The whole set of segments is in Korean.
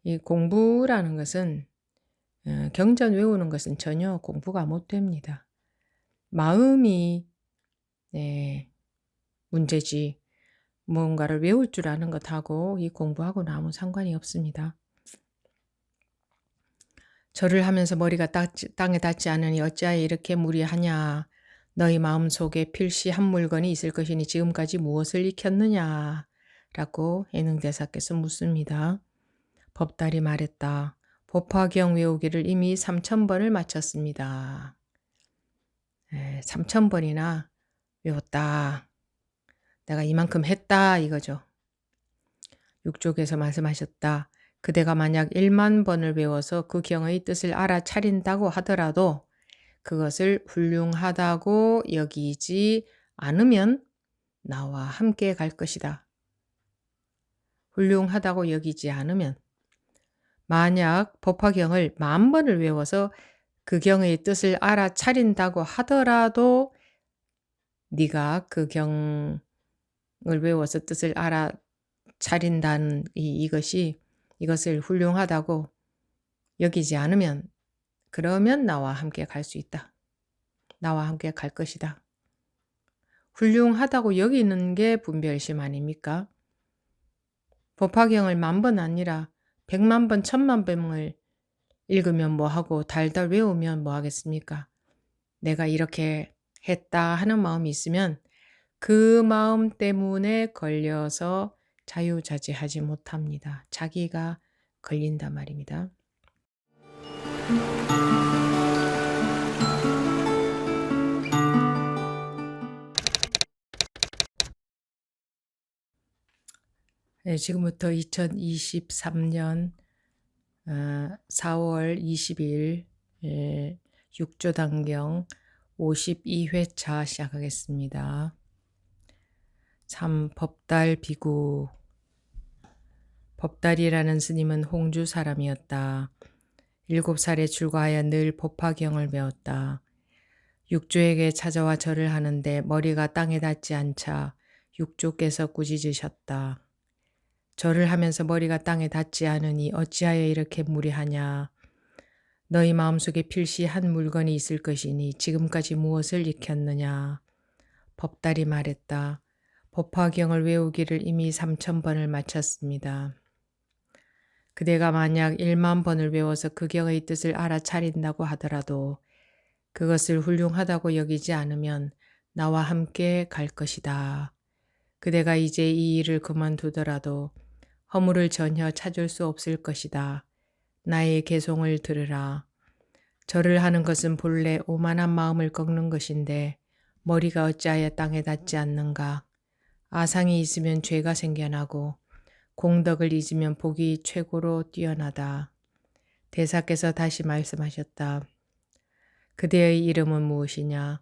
이 공부라는 것은 경전 외우는 것은 전혀 공부가 못 됩니다. 마음이 문제지 뭔가를 외울 줄 아는 것하고 이 공부하고는 아무 상관이 없습니다. 절을 하면서 머리가 땅에 닿지 않으니 어찌하여 이렇게 무리하냐. 너희 마음속에 필시 한 물건이 있을 것이니 지금까지 무엇을 익혔느냐. 라고 예능대사께서 묻습니다. 법달이 말했다. 법화경 외우기를 이미 3000번을 마쳤습니다. 3000번이나 외웠다. 내가 이만큼 했다 이거죠. 육족에서 말씀하셨다. 그대가 만약 1만 번을 외워서 그 경의 뜻을 알아차린다고 하더라도 그것을 훌륭하다고 여기지 않으면 나와 함께 갈 것이다. 훌륭하다고 여기지 않으면 만약 법화경을 10,000번을 외워서 그 경의 뜻을 알아차린다고 하더라도 네가 그 경을 외워서 뜻을 알아차린다는 이것을 훌륭하다고 여기지 않으면 그러면 나와 함께 갈 수 있다. 나와 함께 갈 것이다. 훌륭하다고 여기는 게 분별심 아닙니까? 법화경을 10,000번 아니라 100,000번, 1,000,000번을 읽으면 뭐하고 달달 외우면 뭐하겠습니까? 내가 이렇게 했다 하는 마음이 있으면 그 마음 때문에 걸려서 자유자재하지 못합니다. 자기가 걸린단 말입니다. 지금부터 2023년 4월 20일 6조단경 52회차 시작하겠습니다. 참 법달 비구. 법달이라는 스님은 홍주 사람이었다. 7살에 출가하여 늘 법화경을 배웠다. 육조에게 찾아와 절을 하는데 머리가 땅에 닿지 않자 육조께서 꾸짖으셨다. 절을 하면서 머리가 땅에 닿지 않으니 어찌하여 이렇게 무리하냐. 너희 마음속에 필시 한 물건이 있을 것이니 지금까지 무엇을 익혔느냐. 법달이 말했다. 법화경을 외우기를 이미 3000번을 마쳤습니다. 그대가 만약 1만 번을 외워서 그 경의 뜻을 알아차린다고 하더라도 그것을 훌륭하다고 여기지 않으면 나와 함께 갈 것이다. 그대가 이제 이 일을 그만두더라도 허물을 전혀 찾을 수 없을 것이다. 나의 개송을 들으라. 절을 하는 것은 본래 오만한 마음을 꺾는 것인데 머리가 어찌하여 땅에 닿지 않는가. 아상이 있으면 죄가 생겨나고 공덕을 잊으면 복이 최고로 뛰어나다. 대사께서 다시 말씀하셨다. 그대의 이름은 무엇이냐?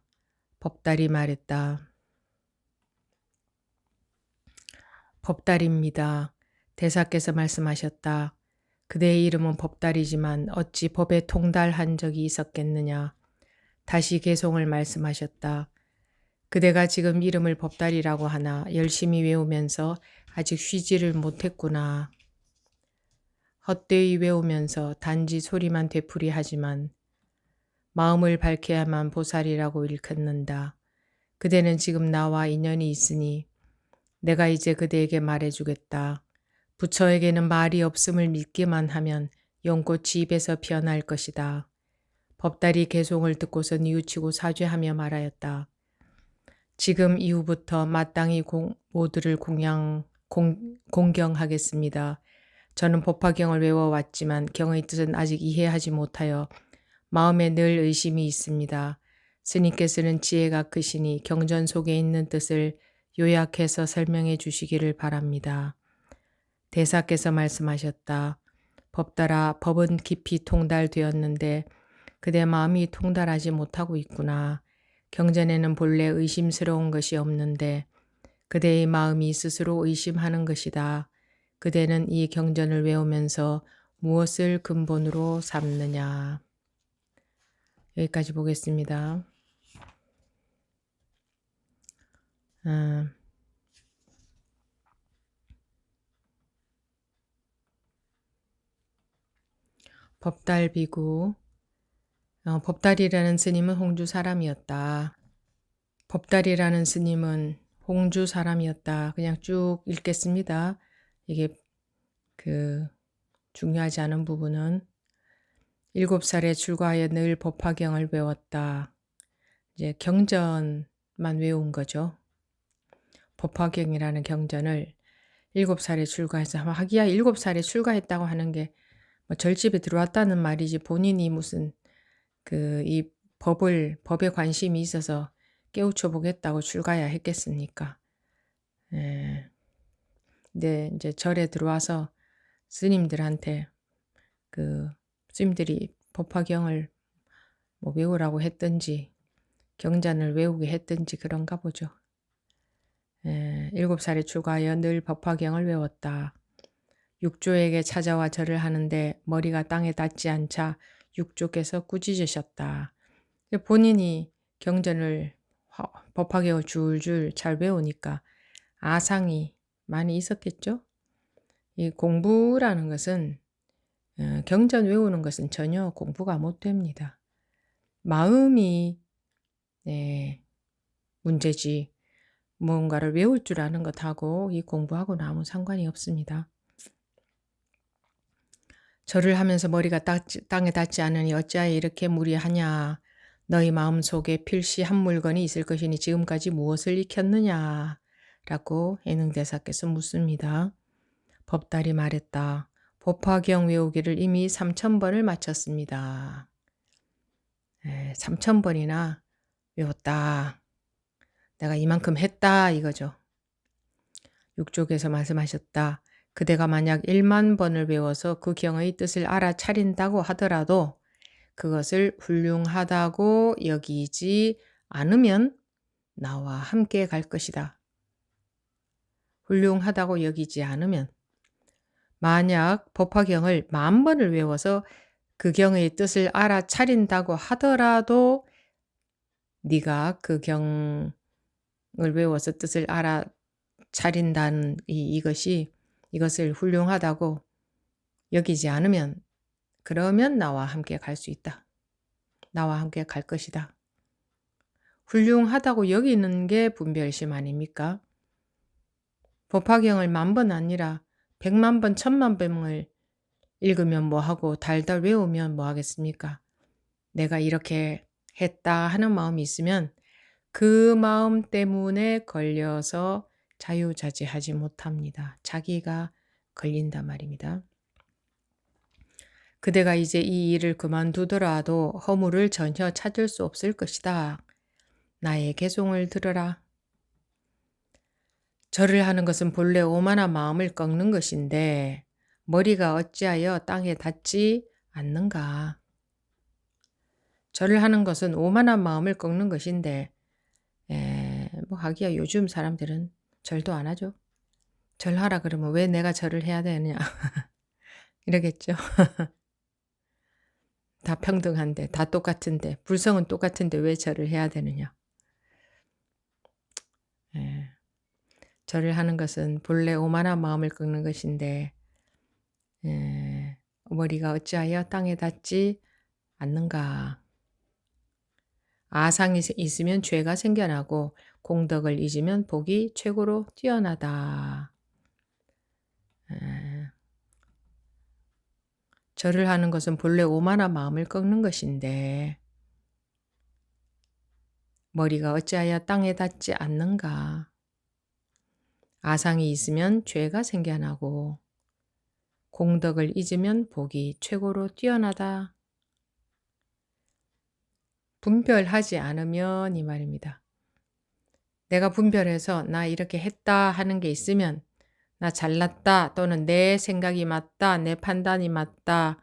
법달이 말했다. 법달입니다. 대사께서 말씀하셨다. 그대의 이름은 법달이지만 어찌 법에 통달한 적이 있었겠느냐. 다시 개송을 말씀하셨다. 그대가 지금 이름을 법달이라고 하나 열심히 외우면서 아직 쉬지를 못했구나. 헛되이 외우면서 단지 소리만 되풀이하지만 마음을 밝혀야만 보살이라고 일컫는다. 그대는 지금 나와 인연이 있으니 내가 이제 그대에게 말해주겠다. 부처에게는 말이 없음을 믿기만 하면 연꽃이 입에서 피어날 것이다. 법달이 개송을 듣고서 뉘우치고 사죄하며 말하였다. 지금 이후부터 마땅히 모두를 공경하겠습니다. 저는 법화경을 외워왔지만 경의 뜻은 아직 이해하지 못하여 마음에 늘 의심이 있습니다. 스님께서는 지혜가 크시니 경전 속에 있는 뜻을 요약해서 설명해 주시기를 바랍니다. 대사께서 말씀하셨다. 법달아, 법은 깊이 통달되었는데 그대 마음이 통달하지 못하고 있구나. 경전에는 본래 의심스러운 것이 없는데 그대의 마음이 스스로 의심하는 것이다. 그대는 이 경전을 외우면서 무엇을 근본으로 삼느냐. 여기까지 보겠습니다. 법달비구. 법달이라는 스님은 홍주 사람이었다. 법달이라는 스님은 홍주 사람이었다. 그냥 쭉 읽겠습니다. 이게 중요하지 않은 부분은 7살에 출가하여 늘 법화경을 배웠다. 이제 경전만 외운 거죠. 법화경이라는 경전을 7살에 출가해서 하기야 7살에 출가했다고 하는 게 뭐 절집에 들어왔다는 말이지 본인이 무슨 이 법에 관심이 있어서 깨우쳐 보겠다고 출가해야 했겠습니까? 근데 이제 절에 들어와서 스님들한테 스님들이 법화경을 뭐 외우라고 했든지 경전을 외우게 했든지 그런가 보죠. 7살에 출가하여 늘 법화경을 외웠다. 육조에게 찾아와 절을 하는데 머리가 땅에 닿지 않자 육조께서 꾸짖으셨다. 본인이 경전을 법화경을 줄줄 잘 외우니까 아상이 많이 있었겠죠. 이 공부라는 것은 경전 외우는 것은 전혀 공부가 못 됩니다. 마음이 문제지 뭔가를 외울 줄 아는 것하고 이 공부하고는 아무 상관이 없습니다. 절을 하면서 머리가 땅에 닿지 않으니 어찌하여 이렇게 무리하냐. 너희 마음속에 필시 한 물건이 있을 것이니 지금까지 무엇을 익혔느냐. 라고 예능대사께서 묻습니다. 법달이 말했다. 법화경 외우기를 이미 3000번을 마쳤습니다. 3000번이나 외웠다. 내가 이만큼 했다 이거죠. 육족에서 말씀하셨다. 그대가 만약 1만 번을 외워서 그 경의 뜻을 알아차린다고 하더라도 그것을 훌륭하다고 여기지 않으면 나와 함께 갈 것이다. 훌륭하다고 여기지 않으면 만약 법화경을 10,000번을 외워서 그 경의 뜻을 알아차린다고 하더라도 네가 그 경을 외워서 뜻을 알아차린다는 이것을 훌륭하다고 여기지 않으면 그러면 나와 함께 갈 수 있다. 나와 함께 갈 것이다. 훌륭하다고 여기는 게 분별심 아닙니까? 법화경을 10,000번 아니라 100,000번, 1,000,000번을 읽으면 뭐하고 달달 외우면 뭐 하겠습니까? 내가 이렇게 했다 하는 마음이 있으면 그 마음 때문에 걸려서 자유자재하지 못합니다. 자기가 걸린단 말입니다. 그대가 이제 이 일을 그만두더라도 허물을 전혀 찾을 수 없을 것이다. 나의 개송을 들으라. 절을 하는 것은 본래 오만한 마음을 꺾는 것인데 머리가 어찌하여 땅에 닿지 않는가. 절을 하는 것은 오만한 마음을 꺾는 것인데 뭐 하기야 요즘 사람들은 절도 안 하죠. 절하라 그러면 왜 내가 절을 해야 되느냐 이러겠죠. 다 평등한데 다 똑같은데 불성은 똑같은데 왜 절을 해야 되느냐. 절을 하는 것은 본래 오만한 마음을 꺾는 것인데 머리가 어찌하여 땅에 닿지 않는가. 아상이 있으면 죄가 생겨나고 공덕을 잊으면 복이 최고로 뛰어나다. 절을 하는 것은 본래 오만한 마음을 꺾는 것인데 머리가 어찌하여 땅에 닿지 않는가. 아상이 있으면 죄가 생겨나고 공덕을 잊으면 복이 최고로 뛰어나다. 분별하지 않으면 이 말입니다. 내가 분별해서 나 이렇게 했다 하는 게 있으면 나 잘났다 또는 내 생각이 맞다 내 판단이 맞다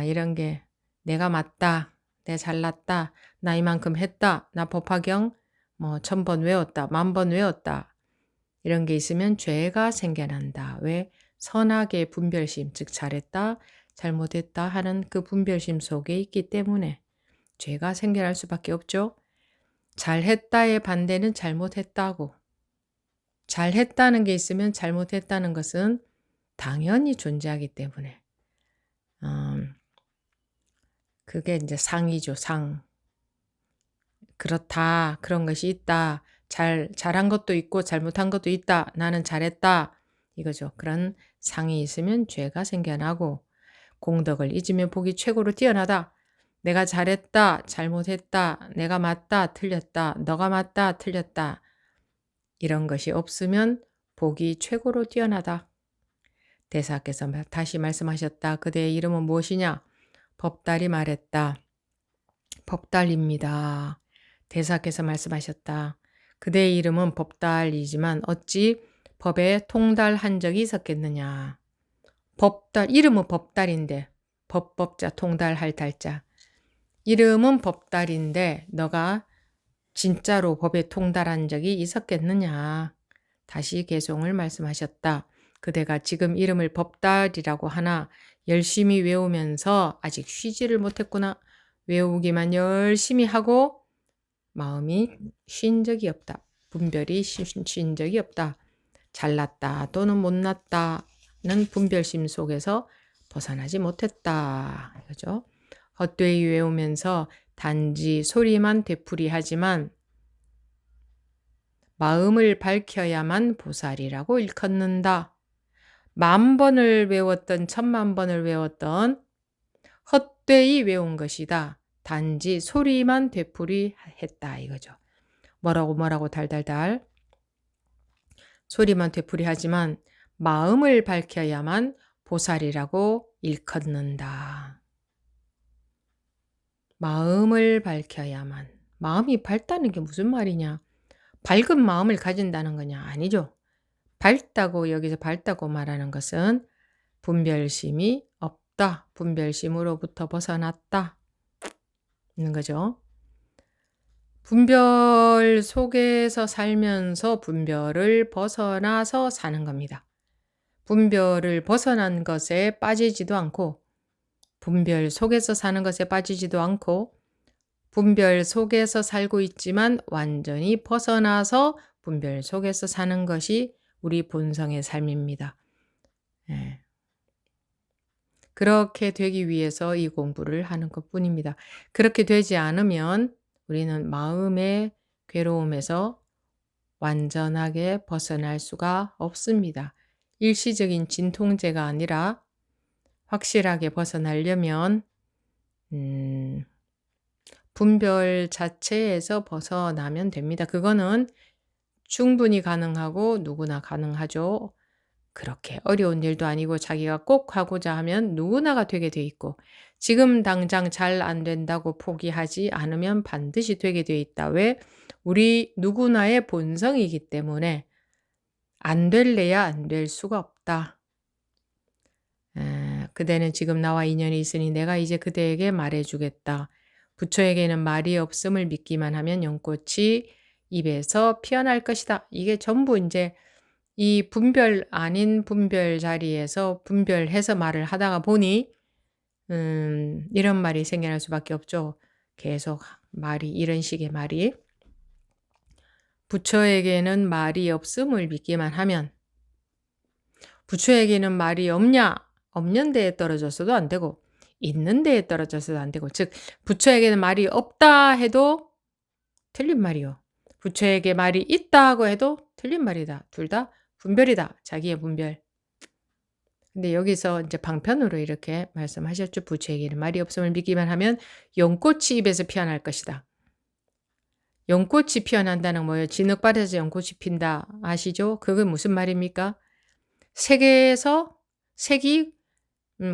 이런 게 내가 맞다 내 잘났다 나 이만큼 했다 나 법화경 뭐 1000번 외웠다 10,000번 외웠다 이런 게 있으면 죄가 생겨난다. 왜? 선악의 분별심 즉 잘했다 잘못했다 하는 그 분별심 속에 있기 때문에 죄가 생겨날 수밖에 없죠. 잘했다의 반대는 잘못했다고. 잘했다는 게 있으면 잘못했다는 것은 당연히 존재하기 때문에 그게 이제 상이죠, 상. 그렇다. 그런 것이 있다. 잘한 것도 있고 잘못한 것도 있다. 나는 잘했다. 이거죠. 그런 상이 있으면 죄가 생겨나고 공덕을 잊으면 복이 최고로 뛰어나다. 내가 잘했다. 잘못했다. 내가 맞다. 틀렸다. 너가 맞다. 틀렸다. 이런 것이 없으면 복이 최고로 뛰어나다. 대사께서 다시 말씀하셨다. 그대의 이름은 무엇이냐? 법달이 말했다. 법달입니다. 대사께서 말씀하셨다. 그대의 이름은 법달이지만 어찌 법에 통달한 적이 있었겠느냐. 법달, 이름은 법달인데 법자 통달할 달자. 이름은 법달인데 너가 진짜로 법에 통달한 적이 있었겠느냐. 다시 개송을 말씀하셨다. 그대가 지금 이름을 법달이라고 하나 열심히 외우면서 아직 쉬지를 못했구나. 외우기만 열심히 하고 마음이 쉰 적이 없다. 분별이 쉰 적이 없다. 잘났다 또는 못났다는 분별심 속에서 벗어나지 못했다. 이거죠. 헛되이 외우면서 단지 소리만 되풀이하지만 마음을 밝혀야만 보살이라고 일컫는다. 10,000번을 외웠던 10,000,000번을 외웠던 헛되이 외운 것이다. 단지 소리만 되풀이했다 이거죠. 뭐라고 달달달 소리만 되풀이하지만 마음을 밝혀야만 보살이라고 일컫는다. 마음을 밝혀야만. 마음이 밝다는 게 무슨 말이냐? 밝은 마음을 가진다는 거냐? 아니죠. 밝다고 여기서 밝다고 말하는 것은 분별심이 없다. 분별심으로부터 벗어났다. 있는 거죠. 분별 속에서 살면서 분별을 벗어나서 사는 겁니다. 분별을 벗어난 것에 빠지지도 않고 분별 속에서 사는 것에 빠지지도 않고 분별 속에서 살고 있지만 완전히 벗어나서 분별 속에서 사는 것이 우리 본성의 삶입니다. 예. 그렇게 되기 위해서 이 공부를 하는 것뿐입니다. 그렇게 되지 않으면 우리는 마음의 괴로움에서 완전하게 벗어날 수가 없습니다. 일시적인 진통제가 아니라 확실하게 벗어나려면 분별 자체에서 벗어나면 됩니다. 그거는 충분히 가능하고 누구나 가능하죠. 그렇게 어려운 일도 아니고 자기가 꼭 하고자 하면 누구나가 되게 돼 있고 지금 당장 잘 안 된다고 포기하지 않으면 반드시 되게 돼 있다. 왜? 우리 누구나의 본성이기 때문에 안 될래야 안 될 수가 없다. 그대는 지금 나와 인연이 있으니 내가 이제 그대에게 말해주겠다. 부처에게는 말이 없음을 믿기만 하면 연꽃이 입에서 피어날 것이다. 이게 전부 이제 이 분별 아닌 분별 자리에서 분별해서 말을 하다가 보니 이런 말이 생겨날 수밖에 없죠. 계속 말이 이런 식의 말이 부처에게는 말이 없음을 믿기만 하면 부처에게는 말이 없는 데에 떨어져서도 안 되고 있는 데에 떨어져서도 안 되고 즉 부처에게는 말이 없다 해도 틀린 말이요. 부처에게 말이 있다고 해도 틀린 말이다. 둘 다 분별이다. 자기의 분별. 근데 여기서 이제 방편으로 이렇게 말씀하셨죠. 부처에게는 말이 없음을 믿기만 하면 연꽃이 입에서 피어날 것이다. 연꽃이 피어난다는 뭐예요? 진흙밭에서 연꽃이 핀다. 아시죠? 그게 무슨 말입니까? 색에서 색이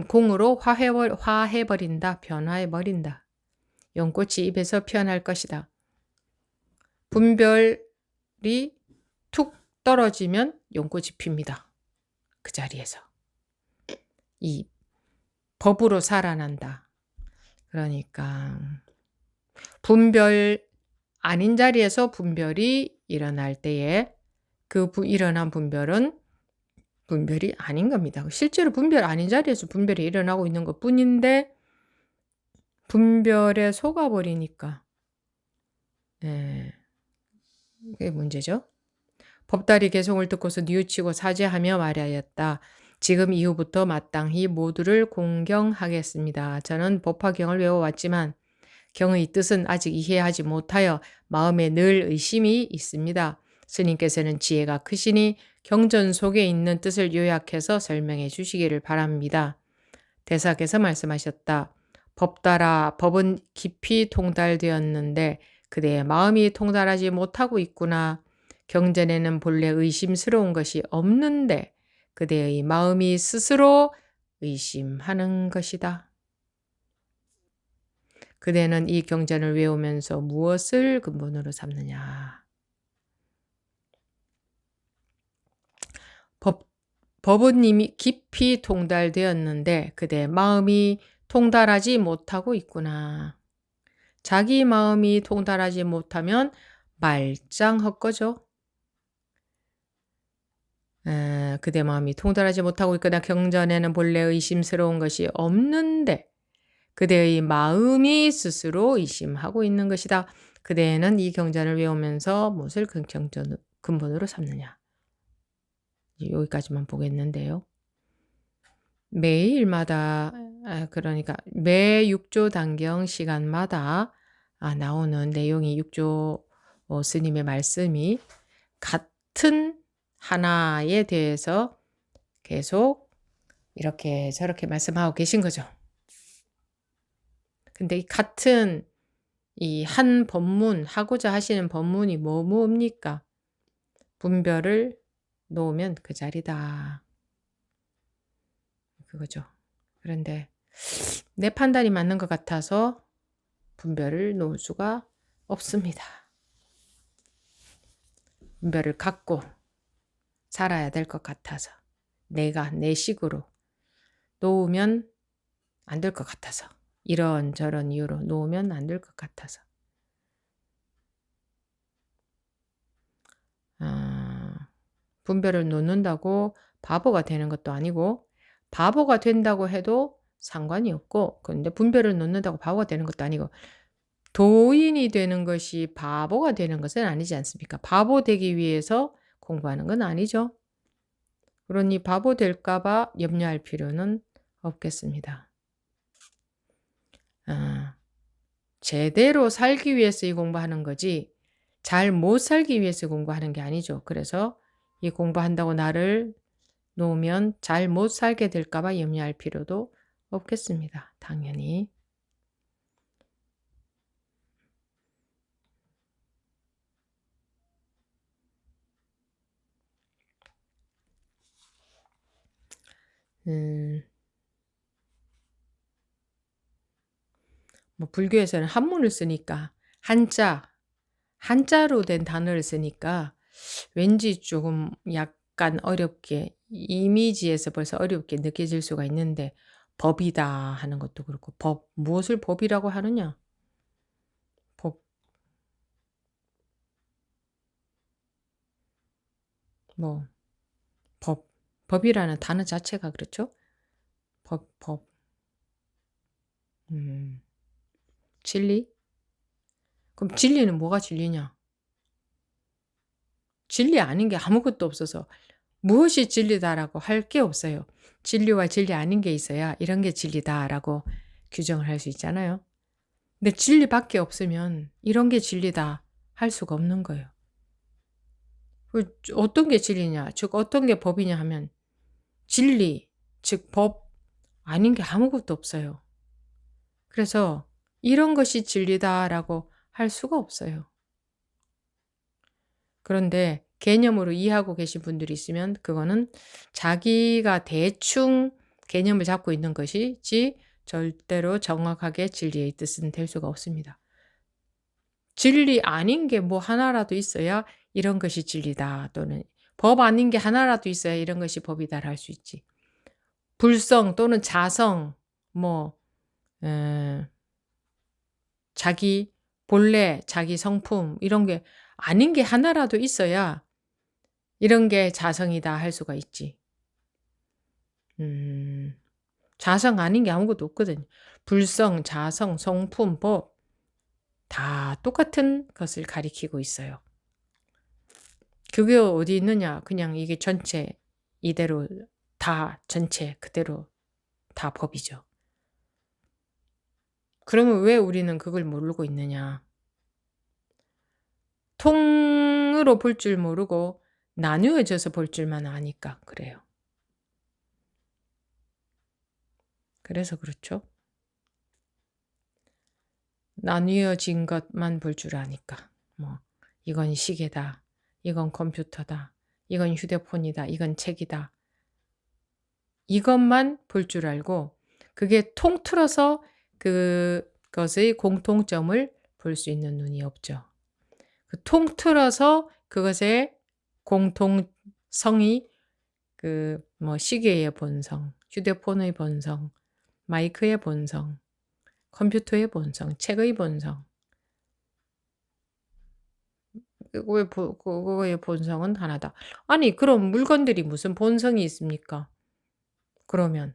공으로 화해버린다. 변화해버린다. 연꽃이 입에서 피어날 것이다. 분별이 툭 떨어지면 연꽃이 핍니다. 그 자리에서. 이 법으로 살아난다. 그러니까 분별 아닌 자리에서 분별이 일어날 때에 그 일어난 분별은 분별이 아닌 겁니다. 실제로 분별 아닌 자리에서 분별이 일어나고 있는 것뿐인데 분별에 속아버리니까 그게 문제죠. 법달이 개송을 듣고서 뉘우치고 사죄하며 말하였다. 지금 이후부터 마땅히 모두를 공경하겠습니다. 저는 법화경을 외워왔지만 경의 뜻은 아직 이해하지 못하여 마음에 늘 의심이 있습니다. 스님께서는 지혜가 크시니 경전 속에 있는 뜻을 요약해서 설명해 주시기를 바랍니다. 대사께서 말씀하셨다. 법따라 법은 깊이 통달되었는데 그대의 마음이 통달하지 못하고 있구나. 경전에는 본래 의심스러운 것이 없는데 그대의 마음이 스스로 의심하는 것이다. 그대는 이 경전을 외우면서 무엇을 근본으로 삼느냐? 법은 이미 깊이 통달되었는데 그대의 마음이 통달하지 못하고 있구나. 자기 마음이 통달하지 못하면 말짱 헛거죠. 그대 마음이 통달하지 못하고 있거나 경전에는 본래 의심스러운 것이 없는데 그대의 마음이 스스로 의심하고 있는 것이다. 그대는 이 경전을 외우면서 무엇을 근본으로 삼느냐. 여기까지만 보겠는데요. 매일마다 그러니까 매 6조 단경 시간마다 나오는 내용이 6조 스님의 말씀이 같은 하나에 대해서 계속 이렇게 저렇게 말씀하고 계신 거죠. 근데 이 같은 이 한 법문 하고자 하시는 법문이 뭡니까? 분별을 놓으면 그 자리다. 그거죠. 그런데 내 판단이 맞는 것 같아서 분별을 놓을 수가 없습니다. 분별을 갖고 살아야 될 것 같아서 내가 내 식으로 놓으면 안 될 것 같아서 이런저런 이유로 놓으면 안 될 것 같아서 분별을 놓는다고 바보가 되는 것도 아니고 바보가 된다고 해도 상관이 없고 그런데 분별을 놓는다고 바보가 되는 것도 아니고 도인이 되는 것이 바보가 되는 것은 아니지 않습니까? 바보 되기 위해서 공부하는 건 아니죠. 그러니 바보 될까 봐 염려할 필요는 없겠습니다. 제대로 살기 위해서 이 공부하는 거지 잘 못 살기 위해서 공부하는 게 아니죠. 그래서 이 공부한다고 나를 놓으면 잘 못 살게 될까 봐 염려할 필요도 없겠습니다. 당연히. 뭐 불교에서는 한문을 쓰니까 한자로 된 단어를 쓰니까 왠지 조금 약간 어렵게 이미지에서 벌써 어렵게 느껴질 수가 있는데 법이다 하는 것도 그렇고 무엇을 법이라고 하느냐? 법이라는 단어 자체가 그렇죠? 진리? 그럼 진리는 뭐가 진리냐? 진리 아닌 게 아무것도 없어서 무엇이 진리다라고 할 게 없어요. 진리와 진리 아닌 게 있어야 이런 게 진리다라고 규정을 할 수 있잖아요. 근데 진리밖에 없으면 이런 게 진리다 할 수가 없는 거예요. 어떤 게 진리냐, 즉 어떤 게 법이냐 하면 진리, 즉 법 아닌 게 아무것도 없어요. 그래서 이런 것이 진리다라고 할 수가 없어요. 그런데 개념으로 이해하고 계신 분들이 있으면 그거는 자기가 대충 개념을 잡고 있는 것이지 절대로 정확하게 진리의 뜻은 될 수가 없습니다. 진리 아닌 게 뭐 하나라도 있어야 이런 것이 진리다 또는 법 아닌 게 하나라도 있어야 이런 것이 법이다 할 수 있지. 불성 또는 자성 자기 본래 자기 성품 이런 게 아닌 게 하나라도 있어야 이런 게 자성이다 할 수가 있지. 자성 아닌 게 아무것도 없거든요. 불성, 자성, 성품, 법 다 똑같은 것을 가리키고 있어요. 그게 어디 있느냐? 그냥 이게 전체 이대로 다 전체 그대로 다 법이죠. 그러면 왜 우리는 그걸 모르고 있느냐? 통으로 볼 줄 모르고 나누어져서 볼 줄만 아니까 그래요. 그래서 그렇죠. 나뉘어진 것만 볼 줄 아니까. 뭐 이건 시계다. 이건 컴퓨터다. 이건 휴대폰이다. 이건 책이다. 이것만 볼 줄 알고 그게 통틀어서 그것의 공통점을 볼 수 있는 눈이 없죠. 그 통틀어서 그것의 공통성이 뭐 시계의 본성, 휴대폰의 본성, 마이크의 본성, 컴퓨터의 본성, 책의 본성. 그거의 본성은 하나다. 아니, 그럼 물건들이 무슨 본성이 있습니까? 그러면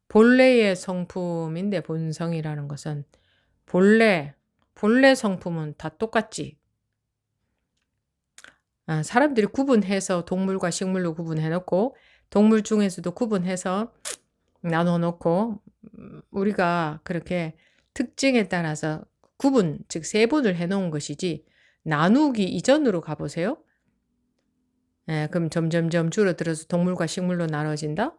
본래의 성품인데 본성이라는 것은 본래 성품은 다 똑같지. 사람들이 구분해서 동물과 식물로 구분해 놓고 동물 중에서도 구분해서 나눠 놓고 우리가 그렇게 특징에 따라서 구분, 즉 세분을 해 놓은 것이지 나누기 이전으로 가보세요. 그럼 점점점 줄어들어서 동물과 식물로 나눠진다?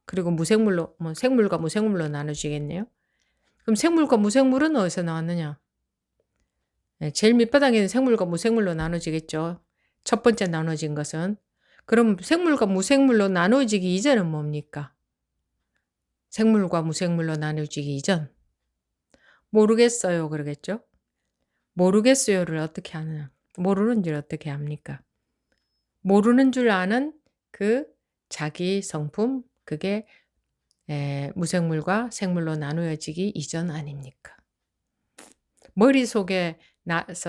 그리고 무생물로, 뭐 생물과 무생물로 나눠지겠네요. 그럼 생물과 무생물은 어디서 나왔느냐? 제일 밑바닥에는 생물과 무생물로 나눠지겠죠. 첫 번째 나눠진 것은. 그럼 생물과 무생물로 나눠지기 이전은 뭡니까? 생물과 무생물로 나눠지기 이전. 모르겠어요 그러겠죠? 모르겠어요를 어떻게 하느냐? 모르는 줄 어떻게 합니까? 모르는 줄 아는 그 자기 성품, 그게 무생물과 생물로 나누어지기 이전 아닙니까? 머릿속에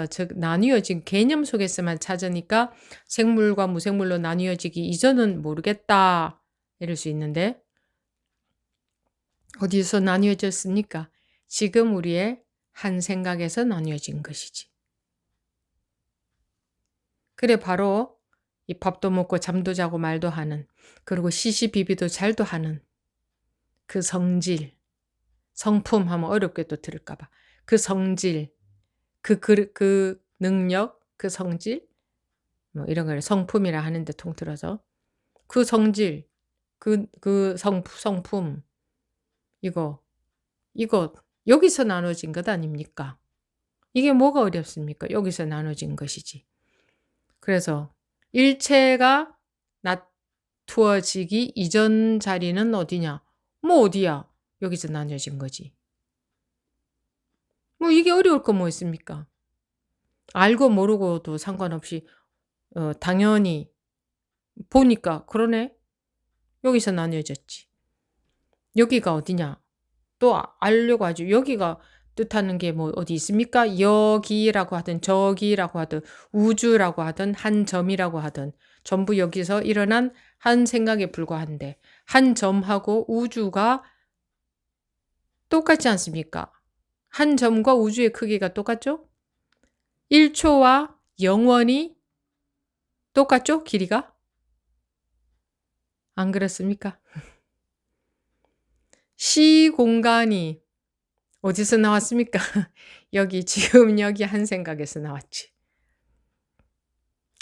즉 나뉘어진 개념 속에서만 찾으니까 생물과 무생물로 나뉘어지기 이전은 모르겠다 이럴 수 있는데 어디서 나뉘어졌습니까? 지금 우리의 한 생각에서 나뉘어진 것이지. 그래 바로 이 밥도 먹고 잠도 자고 말도 하는 그리고 시시비비도 잘도 하는 그 성질, 성품 하면 어렵게 또 들을까 봐. 그 성질, 그 능력, 그 성질 뭐 이런 걸 성품이라 하는데 통틀어서 그 성질, 성품 이거 여기서 나눠진 것 아닙니까? 이게 뭐가 어렵습니까? 여기서 나눠진 것이지. 그래서 일체가 나투어지기 이전 자리는 어디냐? 뭐 어디야? 여기서 나눠진 거지. 뭐 이게 어려울 거 뭐 있습니까? 알고 모르고도 상관없이 당연히 보니까 그러네. 여기서 나뉘어졌지. 여기가 어디냐? 또 알려고 하죠. 여기가 뜻하는 게 뭐 어디 있습니까? 여기라고 하든 저기라고 하든 우주라고 하든 한 점이라고 하든 전부 여기서 일어난 한 생각에 불과한데 한 점하고 우주가 똑같지 않습니까? 한 점과 우주의 크기가 똑같죠? 1초와 영원이 똑같죠? 길이가? 안 그렇습니까? 시공간이 어디서 나왔습니까? 지금 여기 한 생각에서 나왔지.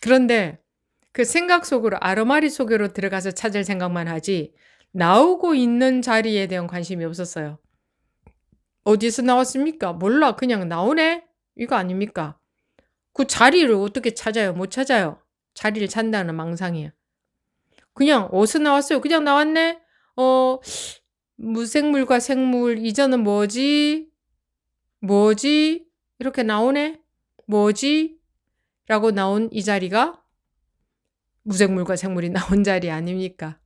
그런데 그 생각 속으로 아로마리 속으로 들어가서 찾을 생각만 하지 나오고 있는 자리에 대한 관심이 없었어요. 어디서 나왔습니까? 몰라. 그냥 나오네? 이거 아닙니까? 그 자리를 어떻게 찾아요? 못 찾아요. 자리를 찾는다는 망상이에요. 그냥 어디서 나왔어요? 그냥 나왔네? 무생물과 생물 이전은 뭐지? 이렇게 나오네? 뭐지? 라고 나온 이 자리가 무생물과 생물이 나온 자리 아닙니까?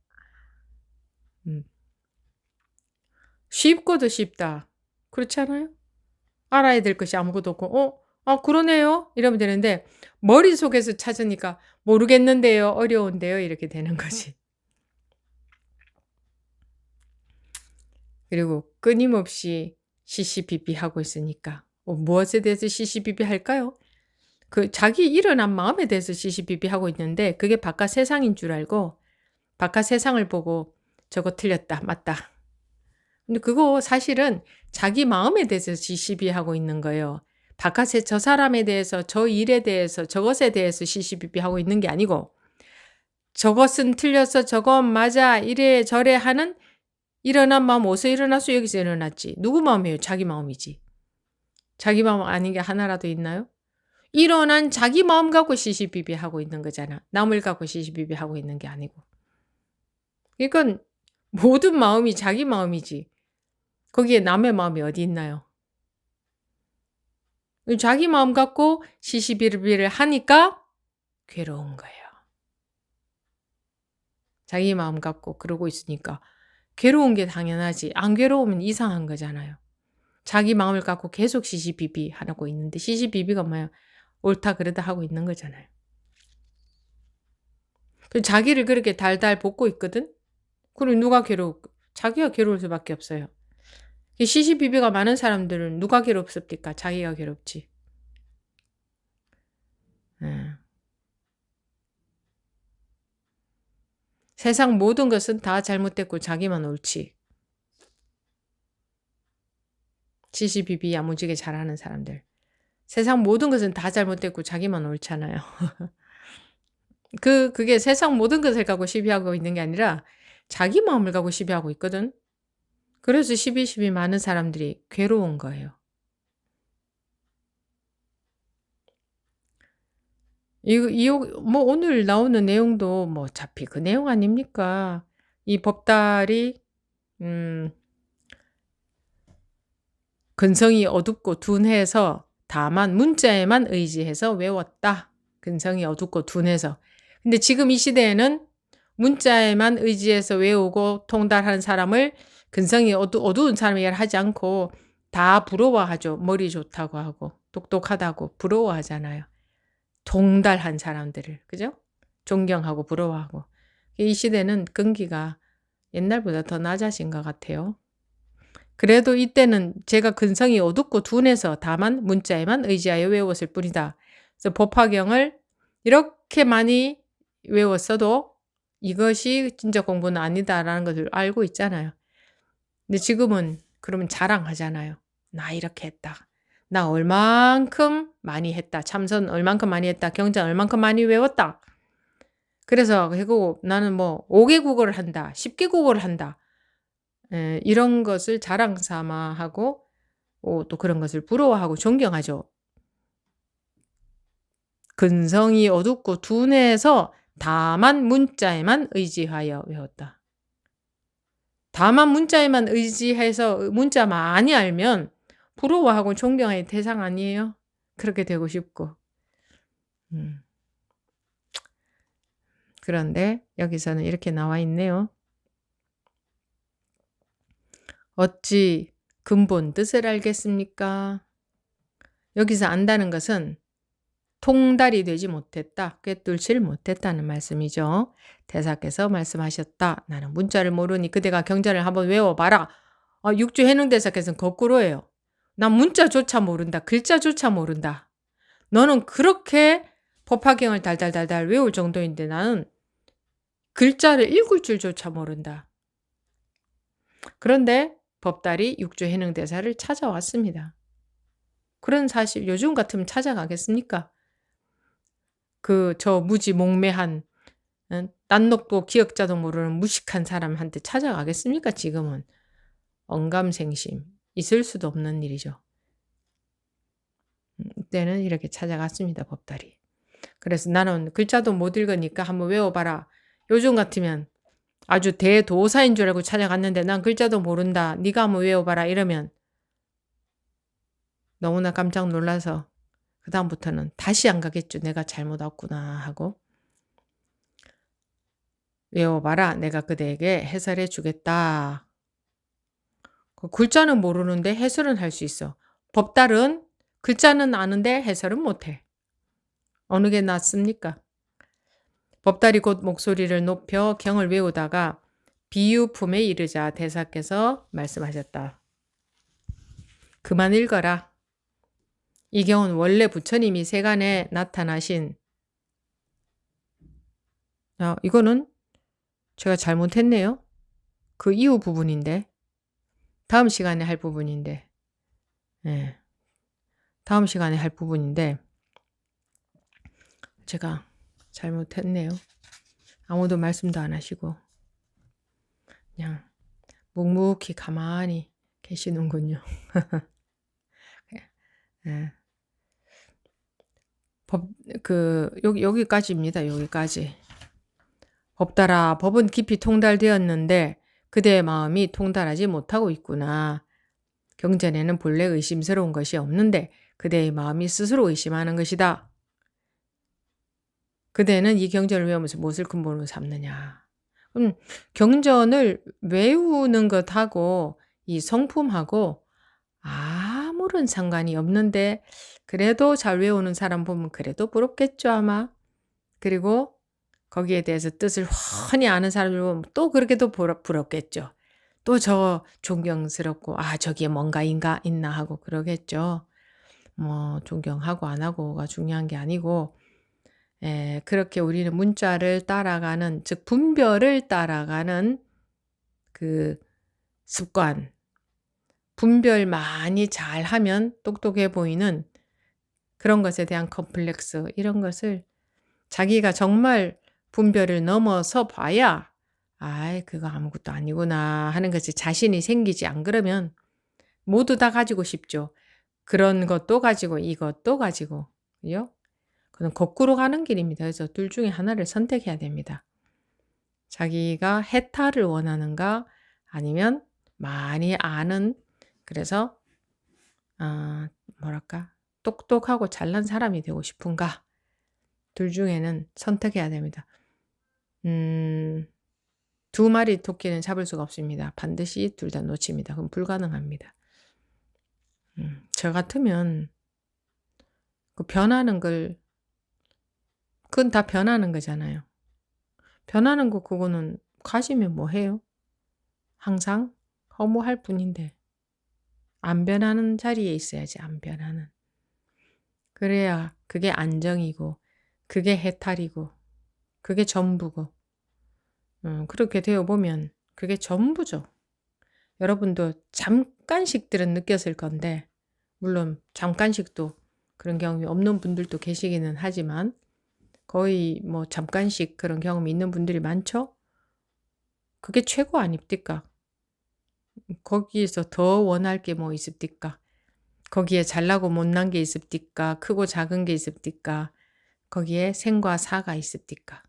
쉽고도 쉽다. 그렇지 않아요? 알아야 될 것이 아무것도 없고 그러네요. 이러면 되는데 머릿속에서 찾으니까 모르겠는데요. 어려운데요. 이렇게 되는 거지. 그리고 끊임없이 시시비비 하고 있으니까 무엇에 대해서 시시비비 할까요? 그 자기 일어난 마음에 대해서 시시비비 하고 있는데 그게 바깥 세상인 줄 알고 바깥 세상을 보고 저거 틀렸다, 맞다. 근데 그거 사실은 자기 마음에 대해서 시시비하고 있는 거예요. 바깥에 저 사람에 대해서, 저 일에 대해서, 저것에 대해서 시시비비하고 있는 게 아니고 저것은 틀렸어, 저건 맞아, 이래 저래 하는 일어난 마음 어디서 일어났어? 여기서 일어났지. 누구 마음이에요? 자기 마음이지. 자기 마음 아닌 게 하나라도 있나요? 일어난 자기 마음 갖고 시시비비하고 있는 거잖아. 남을 갖고 시시비비하고 있는 게 아니고. 그러니까 모든 마음이 자기 마음이지. 거기에 남의 마음이 어디 있나요? 자기 마음 갖고 시시비비를 하니까 괴로운 거예요. 자기 마음 갖고 그러고 있으니까 괴로운 게 당연하지. 안 괴로우면 이상한 거잖아요. 자기 마음을 갖고 계속 시시비비 하고 있는데 시시비비가 뭐야? 옳다 그러다 하고 있는 거잖아요. 자기를 그렇게 달달 볶고 있거든? 그리고 누가 자기가 괴로울 수밖에 없어요. 시시비비가 많은 사람들은 누가 괴롭습니까? 자기가 괴롭지. 세상 모든 것은 다 잘못됐고 자기만 옳지. 시시비비 야무지게 잘하는 사람들. 세상 모든 것은 다 잘못됐고 자기만 옳잖아요. 그게 세상 모든 것을 갖고 시비하고 있는 게 아니라 자기 마음을 갖고 시비하고 있거든. 그래서 시비시비 많은 사람들이 괴로운 거예요. 뭐 오늘 나오는 내용도 뭐 어차피 그 내용 아닙니까? 이 법달이 근성이 어둡고 둔해서 다만 문자에만 의지해서 외웠다. 근성이 어둡고 둔해서. 근데 지금 이 시대에는 문자에만 의지해서 외우고 통달하는 사람을 근성이 어두운 사람이라 하지 않고 다 부러워하죠. 머리 좋다고 하고 똑똑하다고 부러워하잖아요. 통달한 사람들을. 그죠? 존경하고 부러워하고. 이 시대는 끈기가 옛날보다 더 낮아진 것 같아요. 그래도 이때는 제가 근성이 어둡고 둔해서 다만 문자에만 의지하여 외웠을 뿐이다. 그래서 법화경을 이렇게 많이 외웠어도 이것이 진짜 공부는 아니다라는 것을 알고 있잖아요. 근데 지금은 그러면 자랑하잖아요. 나 이렇게 했다. 나 얼만큼 많이 했다. 참선 얼만큼 많이 했다. 경전 얼만큼 많이 외웠다. 그래서 그리고 나는 뭐 5개 국어를 한다. 10개 국어를 한다. 이런 것을 자랑 삼아 하고 또 그런 것을 부러워하고 존경하죠. 근성이 어둡고 둔해서 다만 문자에만 의지하여 외웠다. 다만 문자에만 의지해서 문자 많이 알면 부러워하고 존경할 대상 아니에요? 그렇게 되고 싶고. 그런데 여기서는 이렇게 나와 있네요. 어찌 근본 뜻을 알겠습니까? 여기서 안다는 것은 통달이 되지 못했다, 꿰뚫질 못했다는 말씀이죠. 대사께서 말씀하셨다. 나는 문자를 모르니 그대가 경전을 한번 외워봐라. 육주 해능대사께서는 거꾸로예요. 난 문자조차 모른다. 글자조차 모른다. 너는 그렇게 법화경을 달달달달 외울 정도인데 나는 글자를 읽을 줄조차 모른다. 그런데 법달이 육주 해능대사를 찾아왔습니다. 그런 사실 요즘 같으면 찾아가겠습니까? 저 무지몽매한 딴록도 기억자도 모르는 무식한 사람한테 찾아가겠습니까? 지금은 언감생심 있을 수도 없는 일이죠. 이때는 이렇게 찾아갔습니다. 법달이. 그래서 나는 글자도 못 읽으니까 한번 외워봐라. 요즘 같으면 아주 대도사인 줄 알고 찾아갔는데 난 글자도 모른다. 네가 한번 외워봐라 이러면 너무나 깜짝 놀라서 그 다음부터는 다시 안 가겠죠. 내가 잘못 왔구나 하고. 외워봐라. 내가 그대에게 해설해 주겠다. 글자는 모르는데 해설은 할 수 있어. 법달은 글자는 아는데 해설은 못해. 어느 게 낫습니까? 법달이 곧 목소리를 높여 경을 외우다가 비유품에 이르자 대사께서 말씀하셨다. 그만 읽어라. 이 경은 원래 부처님이 세간에 나타나신 이거는 제가 잘못했네요. 그 이후 부분인데. 다음 시간에 할 부분인데. 예. 다음 시간에 할 부분인데 제가 잘못했네요. 아무도 말씀도 안 하시고 그냥 묵묵히 가만히 계시는군요. 예. 여기까지입니다. 여기까지. 법달아, 법은 깊이 통달되었는데 그대의 마음이 통달하지 못하고 있구나. 경전에는 본래 의심스러운 것이 없는데 그대의 마음이 스스로 의심하는 것이다. 그대는 이 경전을 외우면서 무엇을 근본으로 삼느냐. 경전을 외우는 것하고 이 성품하고 아무런 상관이 없는데 그래도 잘 외우는 사람 보면 그래도 부럽겠죠 아마. 그리고 거기에 대해서 뜻을 훤히 아는 사람들 보면 또 그렇게도 부럽겠죠. 또 저 존경스럽고 저기에 뭔가인가 있나 하고 그러겠죠. 뭐 존경하고 안 하고가 중요한 게 아니고 그렇게 우리는 문자를 따라가는 즉 분별을 따라가는 그 습관 분별 많이 잘하면 똑똑해 보이는 그런 것에 대한 컴플렉스 이런 것을 자기가 정말 분별을 넘어서 봐야 그거 아무것도 아니구나 하는 것이 자신이 생기지 안 그러면 모두 다 가지고 싶죠. 그런 것도 가지고 이것도 가지고 그죠? 그건 거꾸로 가는 길입니다. 그래서 둘 중에 하나를 선택해야 됩니다. 자기가 해탈을 원하는가 아니면 많이 아는 그래서 똑똑하고 잘난 사람이 되고 싶은가 둘 중에는 선택해야 됩니다. 두 마리 토끼는 잡을 수가 없습니다. 반드시 둘 다 놓칩니다. 그럼 불가능합니다. 저 같으면 그 변하는 걸 그건 다 변하는 거잖아요. 변하는 거 그거는 가시면 뭐 해요? 항상 허무할 뿐인데 안 변하는 자리에 있어야지 안 변하는. 그래야 그게 안정이고 그게 해탈이고 그게 전부고 그렇게 되어보면 그게 전부죠. 여러분도 잠깐씩들은 느꼈을 건데 물론 잠깐씩도 그런 경험이 없는 분들도 계시기는 하지만 거의 뭐 잠깐씩 그런 경험이 있는 분들이 많죠? 그게 최고 아닙니까? 거기에서 더 원할 게 뭐 있습니까? 거기에 잘나고 못난 게 있습니까? 크고 작은 게 있습니까? 거기에 생과 사가 있습니까?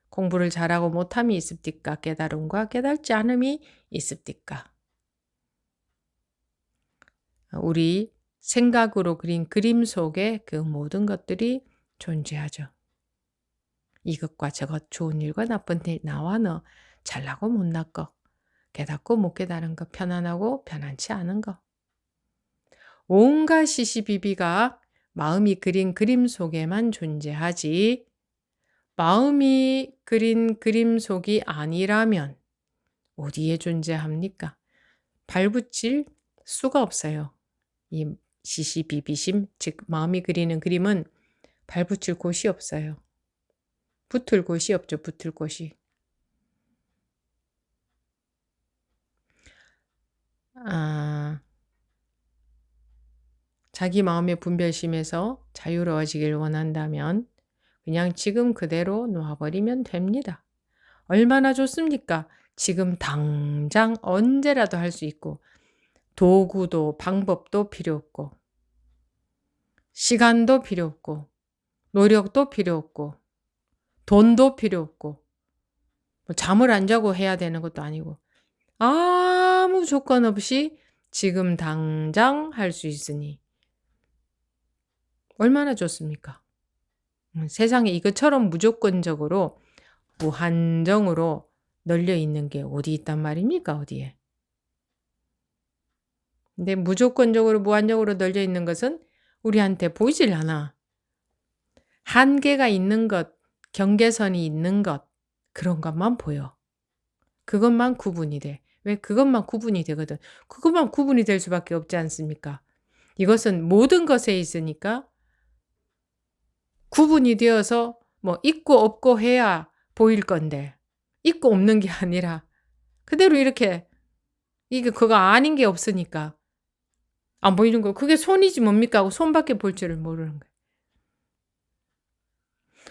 공부를 잘하고 못함이 있습니까? 깨달음과 깨달지 않음이 있습니까? 우리 생각으로 그린 그림 속에 그 모든 것들이 존재하죠. 이것과 저것 좋은 일과 나쁜 일 나와 너 잘나고 못난 거 깨닫고 못 깨달은 거 편안하고 편안치 않은 거 온갖 시시비비가 마음이 그린 그림 속에만 존재하지 마음이 그린 그림 속이 아니라면 어디에 존재합니까? 발붙일 수가 없어요. 이 시시비비심 즉 마음이 그리는 그림은 발붙일 곳이 없어요. 붙을 곳이 없죠. 붙을 곳이. 자기 마음의 분별심에서 자유로워지길 원한다면 그냥 지금 그대로 놓아버리면 됩니다. 얼마나 좋습니까? 지금 당장 언제라도 할 수 있고 도구도 방법도 필요 없고 시간도 필요 없고 노력도 필요 없고 돈도 필요 없고 뭐 잠을 안 자고 해야 되는 것도 아니고 아무 조건 없이 지금 당장 할 수 있으니 얼마나 좋습니까? 세상에 이것처럼 무조건적으로 무한정으로 널려 있는 게 어디 있단 말입니까? 어디에? 근데 무조건적으로 무한정으로 널려 있는 것은 우리한테 보이질 않아. 한계가 있는 것, 경계선이 있는 것 그런 것만 보여. 그것만 구분이 돼. 왜 그것만 구분이 되거든. 그것만 구분이 될 수밖에 없지 않습니까? 이것은 모든 것에 있으니까 구분이 되어서 뭐 있고 없고 해야 보일 건데 있고 없는 게 아니라 그대로 이렇게 이게 그거 아닌 게 없으니까 안 보이는 거예요. 그게 손이지 뭡니까 하고 손밖에 볼 줄을 모르는 거예요.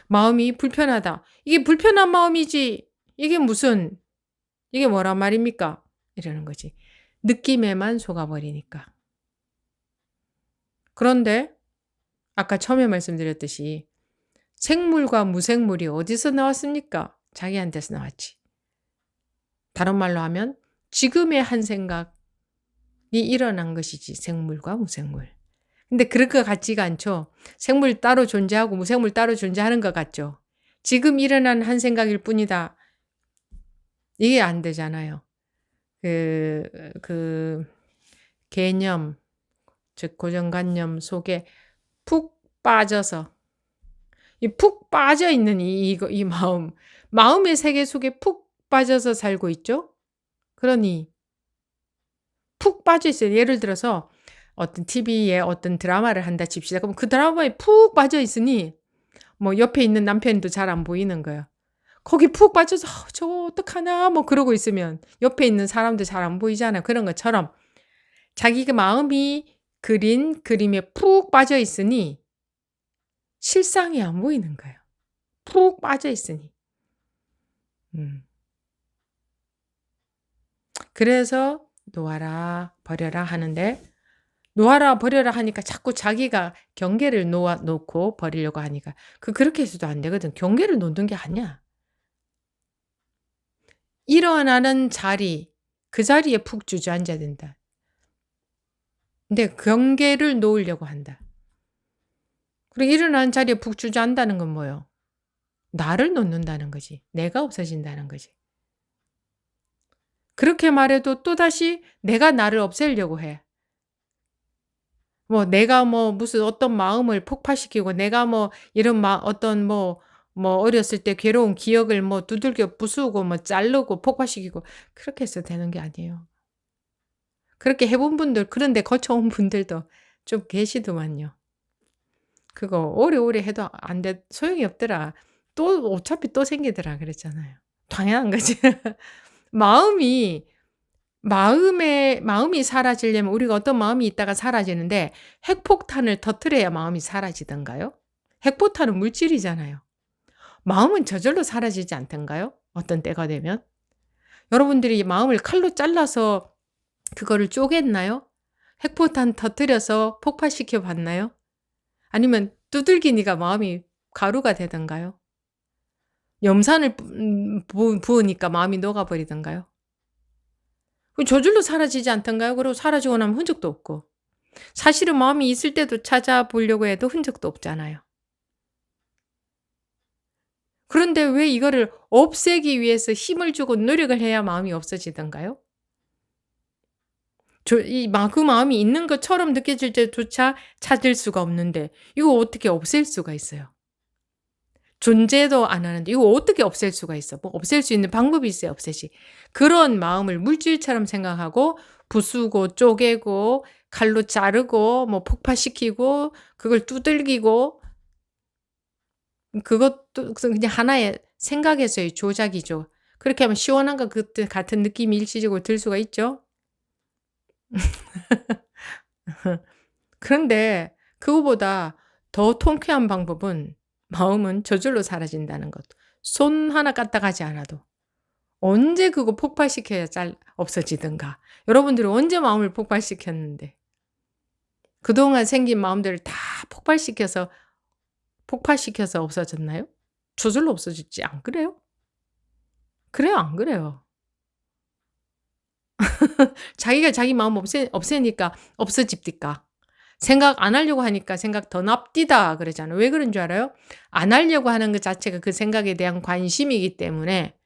마음이 불편하다. 이게 불편한 마음이지 이게 무슨 이게 뭐란 말입니까? 이러는 거지. 느낌에만 속아버리니까. 그런데 아까 처음에 말씀드렸듯이 생물과 무생물이 어디서 나왔습니까? 자기한테서 나왔지. 다른 말로 하면 지금의 한 생각이 일어난 것이지 생물과 무생물. 근데 그럴 것 같지가 않죠. 생물 따로 존재하고 무생물 따로 존재하는 것 같죠. 지금 일어난 한 생각일 뿐이다. 이게 안 되잖아요. 그 개념, 즉 고정관념 속에 푹 빠져서 이 푹 빠져 있는 이 마음의 세계 속에 푹 빠져서 살고 있죠. 그러니 푹 빠져 있어요. 예를 들어서 어떤 TV에 어떤 드라마를 한다 칩시다. 그럼 그 드라마에 푹 빠져 있으니 뭐 옆에 있는 남편도 잘 안 보이는 거예요. 거기 푹 빠져서 저거 어떡하나 뭐 그러고 있으면 옆에 있는 사람도 잘 안 보이잖아요. 그런 것처럼 자기가 마음이 그린 그림에 푹 빠져 있으니 실상이 안 보이는 거예요. 푹 빠져 있으니. 그래서 놓아라 버려라 하는데 놓아라 버려라 하니까 자꾸 자기가 경계를 놓고 버리려고 하니까 그렇게 해서도 안 되거든. 경계를 놓는 게 아니야. 일어나는 자리 그 자리에 푹 주저앉아야 된다. 근데 경계를 놓으려고 한다. 그리고 일어나는 자리에 푹 주저앉는다는 건 뭐예요? 나를 놓는다는 거지. 내가 없어진다는 거지. 그렇게 말해도 또다시 내가 나를 없애려고 해. 뭐 내가 뭐 무슨 어떤 마음을 폭발시키고 내가 뭐 이런 어떤 뭐 어렸을 때 괴로운 기억을 뭐 두들겨 부수고 뭐 자르고 폭발시키고 그렇게 해서 되는 게 아니에요. 그렇게 해본 분들 그런데 거쳐온 분들도 좀 계시더만요. 그거 오래오래 해도 안 돼 소용이 없더라. 또 어차피 또 생기더라 그랬잖아요. 당연한 거지. 마음이 마음이 사라지려면 우리가 어떤 마음이 있다가 사라지는데 핵폭탄을 터뜨려야 마음이 사라지던가요? 핵폭탄은 물질이잖아요. 마음은 저절로 사라지지 않던가요? 어떤 때가 되면? 여러분들이 마음을 칼로 잘라서 그거를 쪼갰나요? 핵폭탄 터뜨려서 폭발시켜 봤나요? 아니면 두들기니까 마음이 가루가 되던가요? 염산을 부으니까 마음이 녹아버리던가요? 저절로 사라지지 않던가요? 그리고 사라지고 나면 흔적도 없고. 사실은 마음이 있을 때도 찾아보려고 해도 흔적도 없잖아요. 그런데 왜 이거를 없애기 위해서 힘을 주고 노력을 해야 마음이 없어지던가요? 그 마음이 있는 것처럼 느껴질 때조차 찾을 수가 없는데 이거 어떻게 없앨 수가 있어요? 존재도 안 하는데 이거 어떻게 없앨 수가 있어? 뭐 없앨 수 있는 방법이 있어야 없애지. 그런 마음을 물질처럼 생각하고 부수고 쪼개고 칼로 자르고 뭐 폭파시키고 그걸 두들기고 그것도 그냥 하나의 생각에서의 조작이죠. 그렇게 하면 시원한 것 같은 느낌이 일시적으로 들 수가 있죠. 그런데 그거보다 더 통쾌한 방법은 마음은 저절로 사라진다는 것. 손 하나 까딱하지 않아도. 언제 그거 폭발시켜야 없어지든가. 여러분들은 언제 마음을 폭발시켰는데. 그동안 생긴 마음들을 다 폭발시켜서 없어졌나요? 저절로 없어졌지. 안 그래요? 그래요? 안 그래요? 자기가 자기 마음 없애니까 없어집니까? 생각 안 하려고 하니까 생각 더 납디다 그러잖아요. 왜 그런 줄 알아요? 안 하려고 하는 것 자체가 그 생각에 대한 관심이기 때문에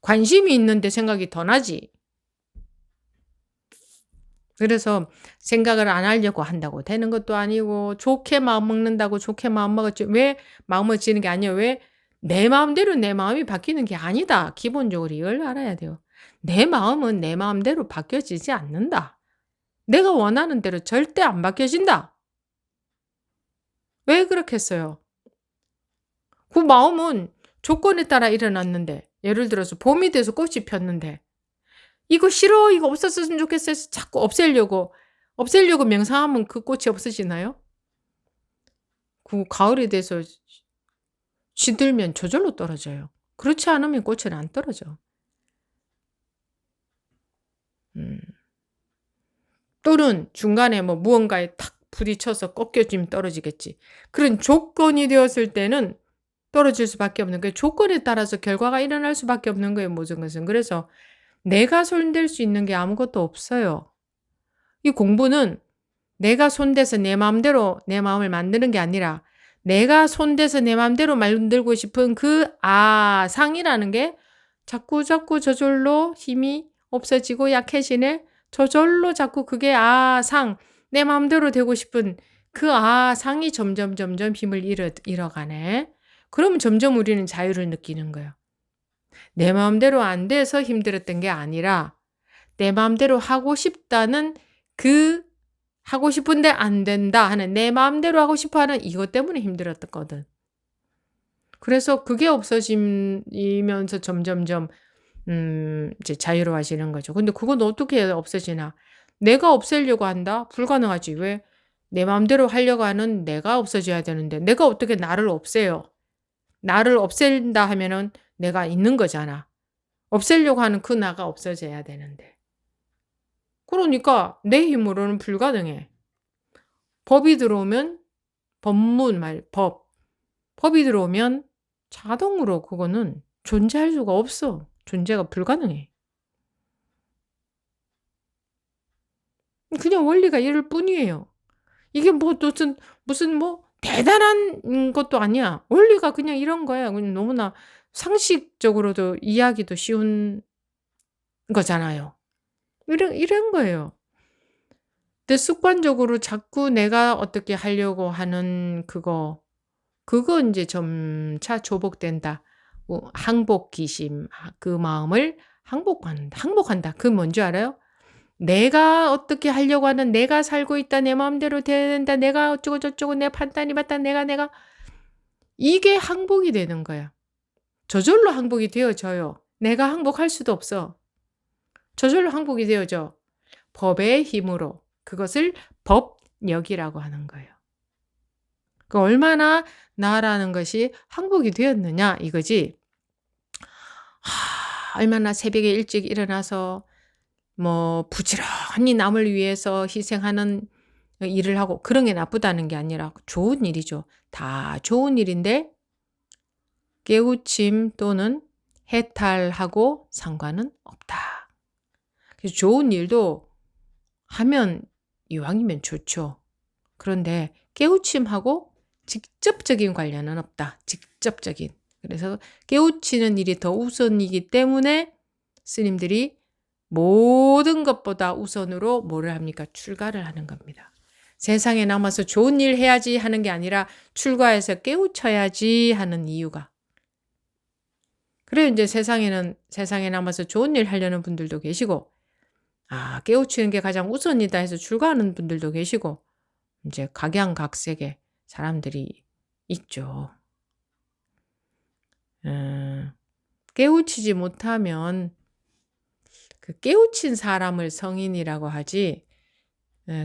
관심이 있는데 생각이 더 나지. 그래서 생각을 안 하려고 한다고 되는 것도 아니고 좋게 마음 먹는다고 좋게 마음 먹었지. 왜 마음 먹지는 게 아니에요. 왜? 내 마음대로 내 마음이 바뀌는 게 아니다. 기본적으로 이걸 알아야 돼요. 내 마음은 내 마음대로 바뀌어지지 않는다. 내가 원하는 대로 절대 안 바뀌어진다. 왜 그렇겠어요? 그 마음은 조건에 따라 일어났는데 예를 들어서 봄이 돼서 꽃이 폈는데 이거 싫어. 이거 없었으면 좋겠어 해서 자꾸 없애려고 명상하면 그 꽃이 없어지나요? 그 가을이 돼서 시들면 저절로 떨어져요. 그렇지 않으면 꽃은 안 떨어져. 음. 또는 중간에 뭐 무언가에 탁 부딪혀서 꺾여지면 떨어지겠지. 그런 조건이 되었을 때는 떨어질 수밖에 없는 거예요. 조건에 따라서 결과가 일어날 수밖에 없는 거예요, 모든 것은. 그래서 내가 손댈 수 있는 게 아무것도 없어요. 이 공부는 내가 손대서 내 마음대로 내 마음을 만드는 게 아니라 내가 손대서 내 마음대로 만들고 싶은 그 아상이라는 게 자꾸자꾸 저절로 힘이 없어지고 약해지네. 저절로 자꾸 그게 아상, 내 마음대로 되고 싶은 그 아상이 점점 힘을 잃어가네. 그러면 점점 우리는 자유를 느끼는 거예요. 내 마음대로 안 돼서 힘들었던 게 아니라 내 마음대로 하고 싶다는 그 하고 싶은데 안 된다 하는 내 마음대로 하고 싶어 하는 이것 때문에 힘들었거든. 그래서 그게 없어지면서 점점점 이제 자유로워지는 거죠. 근데 그건 어떻게 없어지나? 내가 없애려고 한다? 불가능하지. 왜? 내 마음대로 하려고 하는 내가 없어져야 되는데 내가 어떻게 나를 없애요? 나를 없앤다 하면은 내가 있는 거잖아. 없애려고 하는 그 나가 없어져야 되는데. 그러니까 내 힘으로는 불가능해. 법이 들어오면 법이 들어오면 자동으로 그거는 존재할 수가 없어. 존재가 불가능해. 그냥 원리가 이럴 뿐이에요. 이게 뭐 무슨 뭐 대단한 것도 아니야. 원리가 그냥 이런 거야. 그냥 너무나 상식적으로도 이해하기도 쉬운 거잖아요. 이런 거예요. 근데 습관적으로 자꾸 내가 어떻게 하려고 하는 그거 인제 점차 조복된다. 뭐 항복기심 그 마음을 항복한다. 그게 뭔지 알아요? 내가 어떻게 하려고 하는 내가 살고 있다. 내 마음대로 돼야 된다. 내가 어쩌고 저쩌고 내 판단이 맞다. 내가 이게 항복이 되는 거야. 저절로 항복이 되어져요. 내가 항복할 수도 없어. 저절로 항복이 되어져. 법의 힘으로. 그것을 법력이라고 하는 거예요. 그 얼마나 나라는 것이 항복이 되었느냐 이거지. 얼마나 새벽에 일찍 일어나서 뭐 부지런히 남을 위해서 희생하는 일을 하고 그런 게 나쁘다는 게 아니라 좋은 일이죠. 다 좋은 일인데 깨우침 또는 해탈하고 상관은 없다. 그래서 좋은 일도 하면 이왕이면 좋죠. 그런데 깨우침하고 직접적인 관련은 없다. 직접적인. 그래서 깨우치는 일이 더 우선이기 때문에 스님들이 모든 것보다 우선으로 뭐를 합니까? 출가를 하는 겁니다. 세상에 남아서 좋은 일 해야지 하는 게 아니라 출가해서 깨우쳐야지 하는 이유가. 그래요. 이제 세상에 남아서 좋은 일 하려는 분들도 계시고, 깨우치는 게 가장 우선이다 해서 출가하는 분들도 계시고, 이제 각양각색의 사람들이 있죠. 깨우치지 못하면 그 깨우친 사람을 성인이라고 하지,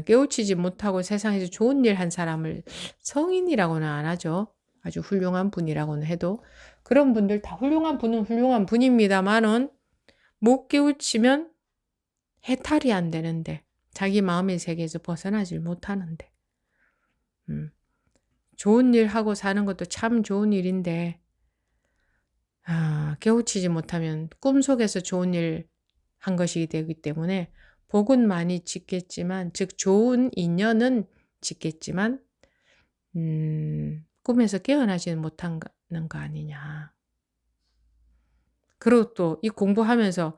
깨우치지 못하고 세상에서 좋은 일 한 사람을 성인이라고는 안 하죠. 아주 훌륭한 분이라고는 해도 그런 분들 다 훌륭한 분은 훌륭한 분입니다만은 못 깨우치면 해탈이 안 되는데 자기 마음의 세계에서 벗어나질 못하는데 좋은 일 하고 사는 것도 참 좋은 일인데 깨우치지 못하면 꿈속에서 좋은 일 한 것이 되기 때문에 복은 많이 짓겠지만 즉 좋은 인연은 짓겠지만 꿈에서 깨어나지는 못하는 거 아니냐. 그리고 또 이 공부하면서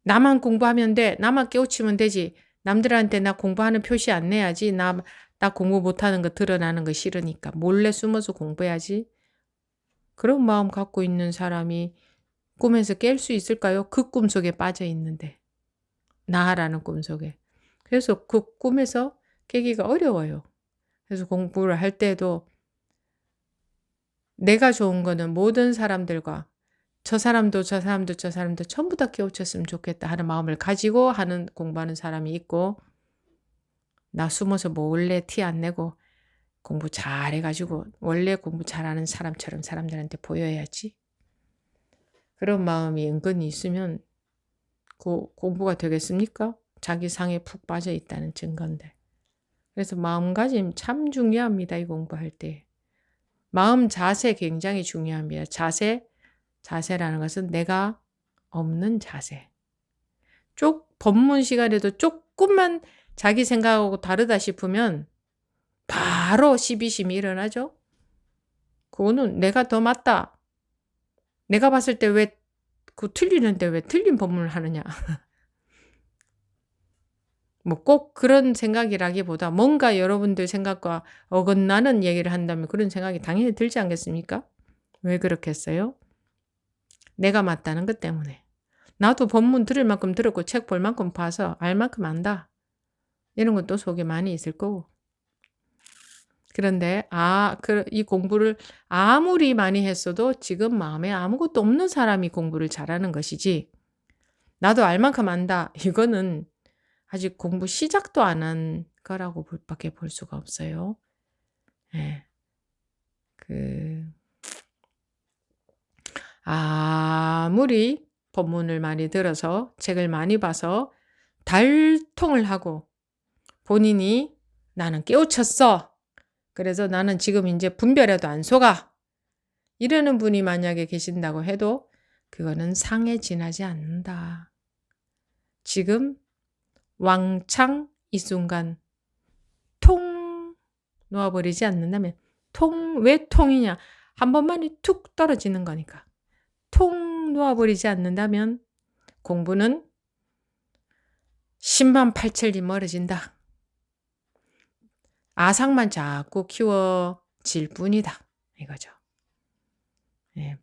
나만 공부하면 돼. 나만 깨우치면 되지. 남들한테 나 공부하는 표시 안 내야지. 나 공부 못하는 거 드러나는 거 싫으니까 몰래 숨어서 공부해야지. 그런 마음 갖고 있는 사람이 꿈에서 깰 수 있을까요? 그 꿈속에 빠져 있는데. 나라는 꿈속에. 그래서 그 꿈에서 깨기가 어려워요. 그래서 공부를 할 때도 내가 좋은 거는 모든 사람들과 저 사람도 저 사람도 저 사람도 전부 다 깨우쳤으면 좋겠다 하는 마음을 가지고 하는 공부하는 사람이 있고, 나 숨어서 몰래 티 안 내고 공부 잘해가지고 원래 공부 잘하는 사람처럼 사람들한테 보여야지. 그런 마음이 은근히 있으면 그 공부가 되겠습니까? 자기 상에 푹 빠져 있다는 증거인데. 그래서 마음가짐 참 중요합니다. 이 공부할 때. 마음 자세 굉장히 중요합니다. 자세라는 것은 내가 없는 자세. 법문 시간에도 조금만 자기 생각하고 다르다 싶으면 바로 시비심이 일어나죠. 그거는 내가 더 맞다. 내가 봤을 때 왜 틀리는데 왜 틀린 법문을 하느냐. 뭐 꼭 그런 생각이라기보다 뭔가 여러분들 생각과 어긋나는 얘기를 한다면 그런 생각이 당연히 들지 않겠습니까? 왜 그렇겠어요? 내가 맞다는 것 때문에. 나도 법문 들을 만큼 들었고 책 볼 만큼 봐서 알 만큼 안다. 이런 것도 속에 많이 있을 거고. 그런데 이 공부를 아무리 많이 했어도 지금 마음에 아무것도 없는 사람이 공부를 잘하는 것이지, 나도 알 만큼 안다. 이거는 아직 공부 시작도 안 한 거라고 밖에 볼 수가 없어요. 예. 아무리 법문을 많이 들어서 책을 많이 봐서 달통을 하고 본인이 나는 깨우쳤어. 그래서 나는 지금 이제 분별해도 안 속아. 이러는 분이 만약에 계신다고 해도 그거는 상에 지나지 않는다. 지금 왕창 이 순간 통 놓아버리지 않는다면, 왜 통이냐? 한 번만에 툭 떨어지는 거니까. 통 놓아버리지 않는다면 공부는 10만 8천리 멀어진다. 아상만 자꾸 키워질 뿐이다. 이거죠. 예.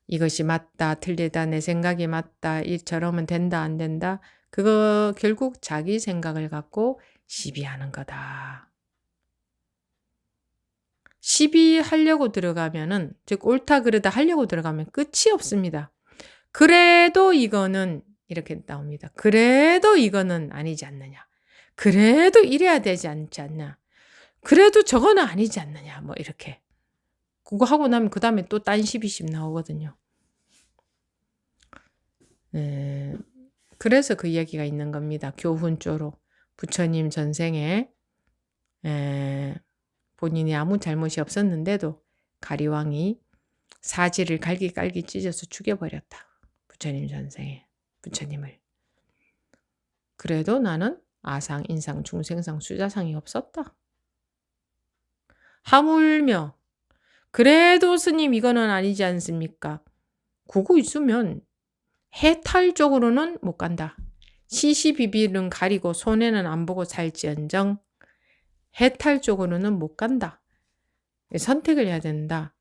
이것이 맞다, 틀리다, 내 생각이 맞다, 이처럼은 된다, 안 된다. 그거 결국 자기 생각을 갖고 시비하는 거다. 시비하려고 들어가면은, 즉 옳다 그르다 하려고 들어가면 끝이 없습니다. 그래도 이거는 이렇게 나옵니다. 그래도 이거는 아니지 않느냐. 그래도 이래야 되지 않지 않냐. 그래도 저거는 아니지 않느냐. 뭐 이렇게. 그거 하고 나면 그 다음에 또 딴 시비심 나오거든요. 그래서 그 얘기가 있는 겁니다. 교훈조로. 부처님 전생에 본인이 아무 잘못이 없었는데도 가리왕이 사지를 갈기갈기 찢어서 죽여버렸다. 부처님 전생에 부처님을. 그래도 나는 아상, 인상, 중생상, 수자상이 없었다. 하물며 그래도 스님 이거는 아니지 않습니까? 그거 있으면 해탈 쪽으로는 못 간다. 시시비비는 가리고 손해는 안 보고 살지언정 해탈 쪽으로는 못 간다. 선택을 해야 된다.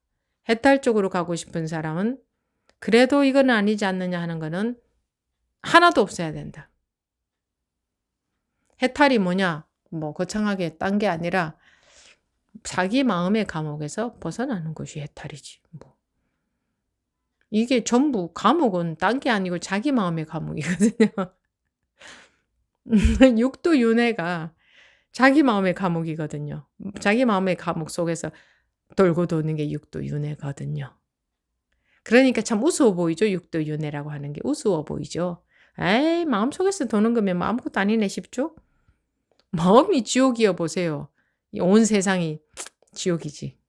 해탈 쪽으로 가고 싶은 사람은 그래도 이거는 아니지 않느냐 하는 거는 하나도 없어야 된다. 해탈이 뭐냐? 뭐 거창하게 딴 게 아니라 자기 마음의 감옥에서 벗어나는 것이 해탈이지. 뭐. 이게 전부 감옥은 딴 게 아니고 자기 마음의 감옥이거든요. 육도 윤회가 자기 마음의 감옥이거든요. 자기 마음의 감옥 속에서 돌고 도는 게 육도 윤회거든요. 그러니까 참 우스워 보이죠. 육도 윤회라고 하는 게 우스워 보이죠. 에이, 마음속에서 도는 거면 뭐 아무것도 아니네 싶죠. 마음이 지옥이여 보세요. 온 세상이 지옥이지.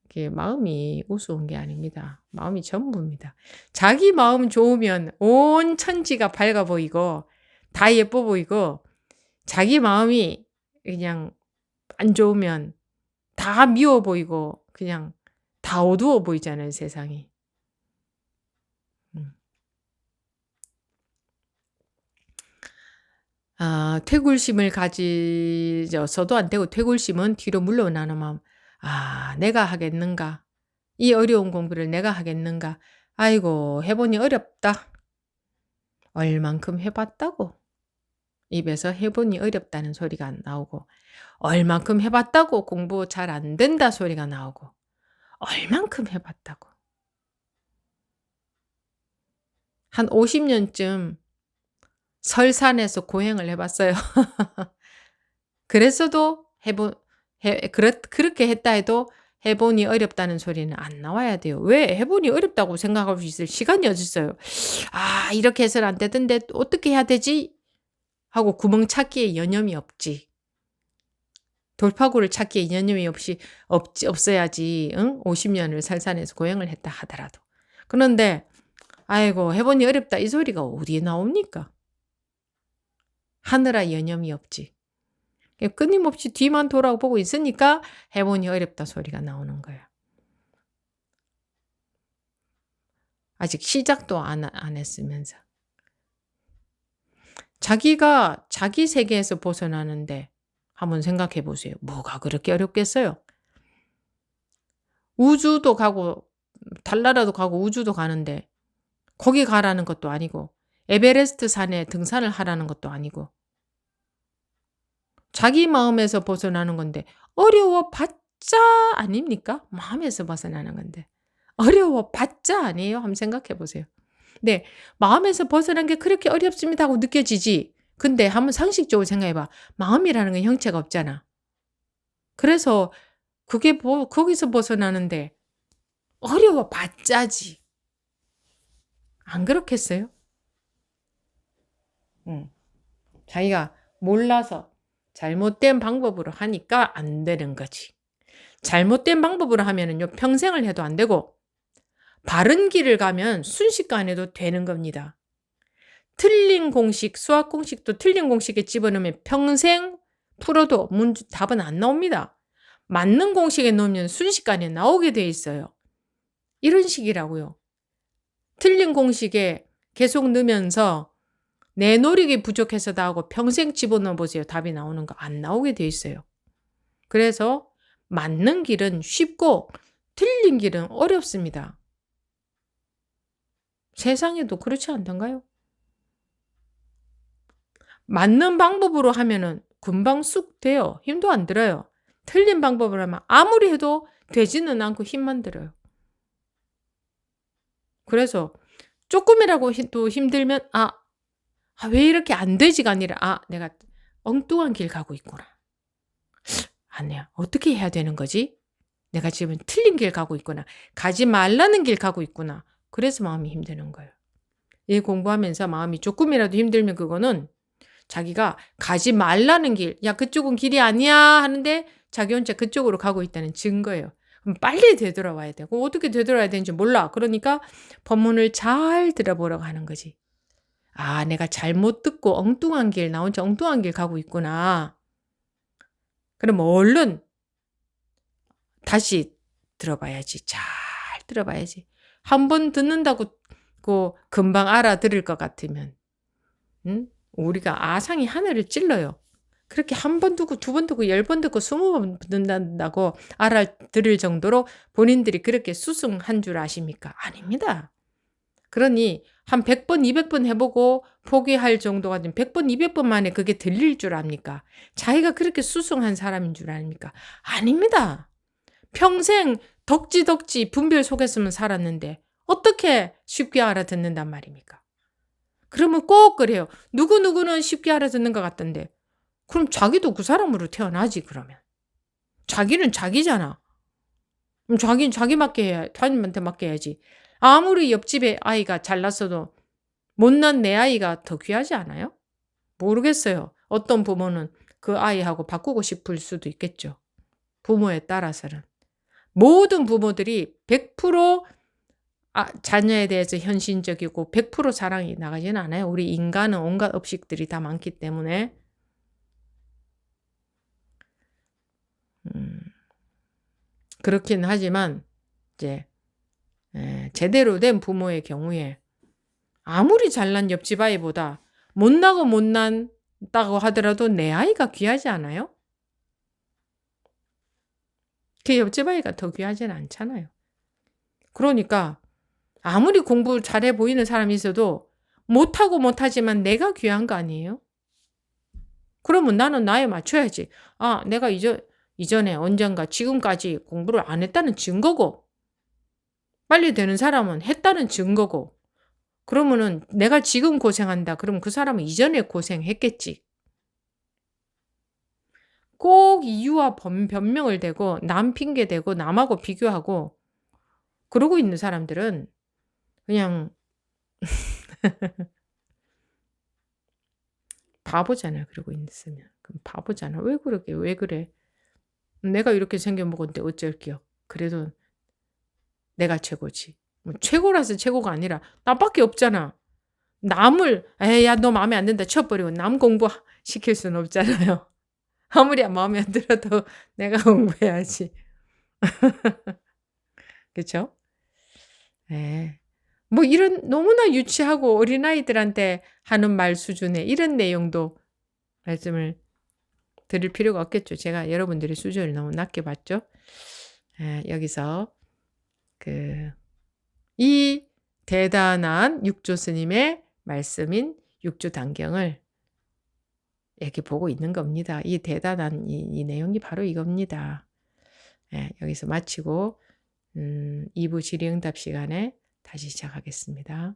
이게 마음이 우스운 게 아닙니다. 마음이 전부입니다. 자기 마음 좋으면 온 천지가 밝아 보이고 다 예뻐 보이고, 자기 마음이 그냥 안 좋으면 다 미워 보이고 그냥 다 어두워 보이잖아요, 세상이. 퇴굴심을 가지서도 안 되고, 퇴굴심은 뒤로 물러나는 마음. 내가 하겠는가? 이 어려운 공부를 내가 하겠는가? 아이고, 해보니 어렵다. 얼만큼 해봤다고? 입에서 해보니 어렵다는 소리가 나오고, 얼만큼 해봤다고 공부 잘 안 된다 소리가 나오고, 얼만큼 해봤다고. 한 50년쯤 설산에서 고행을 해봤어요. 그랬어도 그렇게 했다 해도 해보니 어렵다는 소리는 안 나와야 돼요. 왜? 해보니 어렵다고 생각할 수 있을 시간이 어딨어요. 아, 이렇게 해서는 안 되던데 어떻게 해야 되지? 하고 구멍 찾기에 여념이 없지. 돌파구를 찾기에 여념이 없어야지, 응? 50년을 설산에서 고행을 했다 하더라도. 그런데, 아이고, 해보니 어렵다. 이 소리가 어디에 나옵니까? 하느라 여념이 없지. 끊임없이 뒤만 돌아보고 있으니까 해보니 어렵다 소리가 나오는 거야. 아직 시작도 안 했으면서. 자기가 자기 세계에서 벗어나는데 한번 생각해 보세요. 뭐가 그렇게 어렵겠어요? 우주도 가고 달나라도 가고 우주도 가는데 거기 가라는 것도 아니고 에베레스트 산에 등산을 하라는 것도 아니고 자기 마음에서 벗어나는 건데 어려워봤자 아닙니까? 마음에서 벗어나는 건데 어려워봤자 아니에요? 한번 생각해 보세요. 네, 마음에서 벗어난 게 그렇게 어렵습니다 하고 느껴지지. 근데 한번 상식적으로 생각해봐. 마음이라는 건 형체가 없잖아. 그래서 그게 거기서 벗어나는데 어려워봤자지. 안 그렇겠어요? 자기가 몰라서 잘못된 방법으로 하니까 안 되는 거지. 잘못된 방법으로 하면은요, 평생을 해도 안 되고, 바른 길을 가면 순식간에도 되는 겁니다. 틀린 공식, 수학 공식도 틀린 공식에 집어넣으면 평생 풀어도 답은 안 나옵니다. 맞는 공식에 넣으면 순식간에 나오게 돼 있어요. 이런 식이라고요. 틀린 공식에 계속 넣으면서 내 노력이 부족해서다 하고 평생 집어넣어 보세요. 답이 나오는 거 안 나오게 돼 있어요. 그래서 맞는 길은 쉽고 틀린 길은 어렵습니다. 세상에도 그렇지 않던가요? 맞는 방법으로 하면은 금방 쑥 돼요. 힘도 안 들어요. 틀린 방법으로 하면 아무리 해도 되지는 않고 힘만 들어요. 그래서 조금이라고 또 힘들면 왜 이렇게 안 되지가 아니라 내가 엉뚱한 길 가고 있구나. 아니야. 어떻게 해야 되는 거지? 내가 지금 틀린 길 가고 있구나. 가지 말라는 길 가고 있구나. 그래서 마음이 힘드는 거예요. 이 공부하면서 마음이 조금이라도 힘들면 그거는 자기가 가지 말라는 길, 야, 그쪽은 길이 아니야 하는데 자기 혼자 그쪽으로 가고 있다는 증거예요. 그럼 빨리 되돌아와야 되고 어떻게 되돌아야 되는지 몰라. 그러니까 법문을 잘 들어보라고 하는 거지. 내가 잘못 듣고 엉뚱한 길, 나 혼자 엉뚱한 길 가고 있구나. 그럼 얼른 다시 들어봐야지. 잘 들어봐야지. 한 번 듣는다고 금방 알아들을 것 같으면 우리가 아상이 하늘을 찔러요. 그렇게 한 번 듣고 두 번 듣고 10번 듣고 20번 듣는다고 알아들을 정도로 본인들이 그렇게 수승한 줄 아십니까? 아닙니다. 그러니 한 100번, 200번 해보고 포기할 정도가 되면 100번, 200번 만에 그게 들릴 줄 압니까? 자기가 그렇게 수승한 사람인 줄 아닙니까? 아닙니다. 평생 덕지 분별 속에서만 살았는데 어떻게 쉽게 알아듣는단 말입니까? 그러면 꼭 그래요. 누구누구는 쉽게 알아듣는 것 같던데. 그럼 자기도 그 사람으로 태어나지 그러면. 자기는 자기잖아. 그럼 자기는 자기 타님한테 맡겨야지. 아무리 옆집에 아이가 잘났어도 못난 내 아이가 더 귀하지 않아요? 모르겠어요. 어떤 부모는 그 아이하고 바꾸고 싶을 수도 있겠죠. 부모에 따라서는. 모든 부모들이 100% 자녀에 대해서 현실적이고 100% 사랑이 나가지는 않아요. 우리 인간은 온갖 업식들이 다 많기 때문에. 그렇긴 하지만 이제 제대로 된 부모의 경우에 아무리 잘난 옆집 아이보다 못난다고 하더라도 내 아이가 귀하지 않아요? 그 옆집 아이가 더 귀하지는 않잖아요. 그러니까 아무리 공부 잘해 보이는 사람이 있어도 못하지만 내가 귀한 거 아니에요? 그러면 나는 나에 맞춰야지. 아, 내가 이전에 언젠가 지금까지 공부를 안 했다는 증거고, 빨리 되는 사람은 했다는 증거고, 그러면은 내가 지금 고생한다. 그럼 그 사람은 이전에 고생했겠지. 꼭 이유와 변명을 대고 남 핑계 대고 남하고 비교하고 그러고 있는 사람들은 그냥 바보잖아. 그러고 있으면. 그럼 바보잖아. 왜 그러게? 왜 그래? 내가 이렇게 생겨먹었는데 어쩔게요. 그래도 내가 최고지. 뭐 최고라서 최고가 아니라 나밖에 없잖아. 남을 에이 야 너 마음에 안 든다 쳐버리고 남 공부시킬 수는 없잖아요. 아무리 마음에 안 들어도 내가 공부해야지. 그쵸? 예. 뭐 이런 너무나 유치하고 어린아이들한테 하는 말 수준의 이런 내용도 말씀을 드릴 필요가 없겠죠. 제가 여러분들의 수준을 너무 낮게 봤죠. 예, 여기서 이 대단한 육조 스님의 말씀인 육조단경을 이렇게 보고 있는 겁니다. 이 대단한 이 내용이 바로 이겁니다. 예, 여기서 마치고 2부 질의응답 시간에 다시 시작하겠습니다.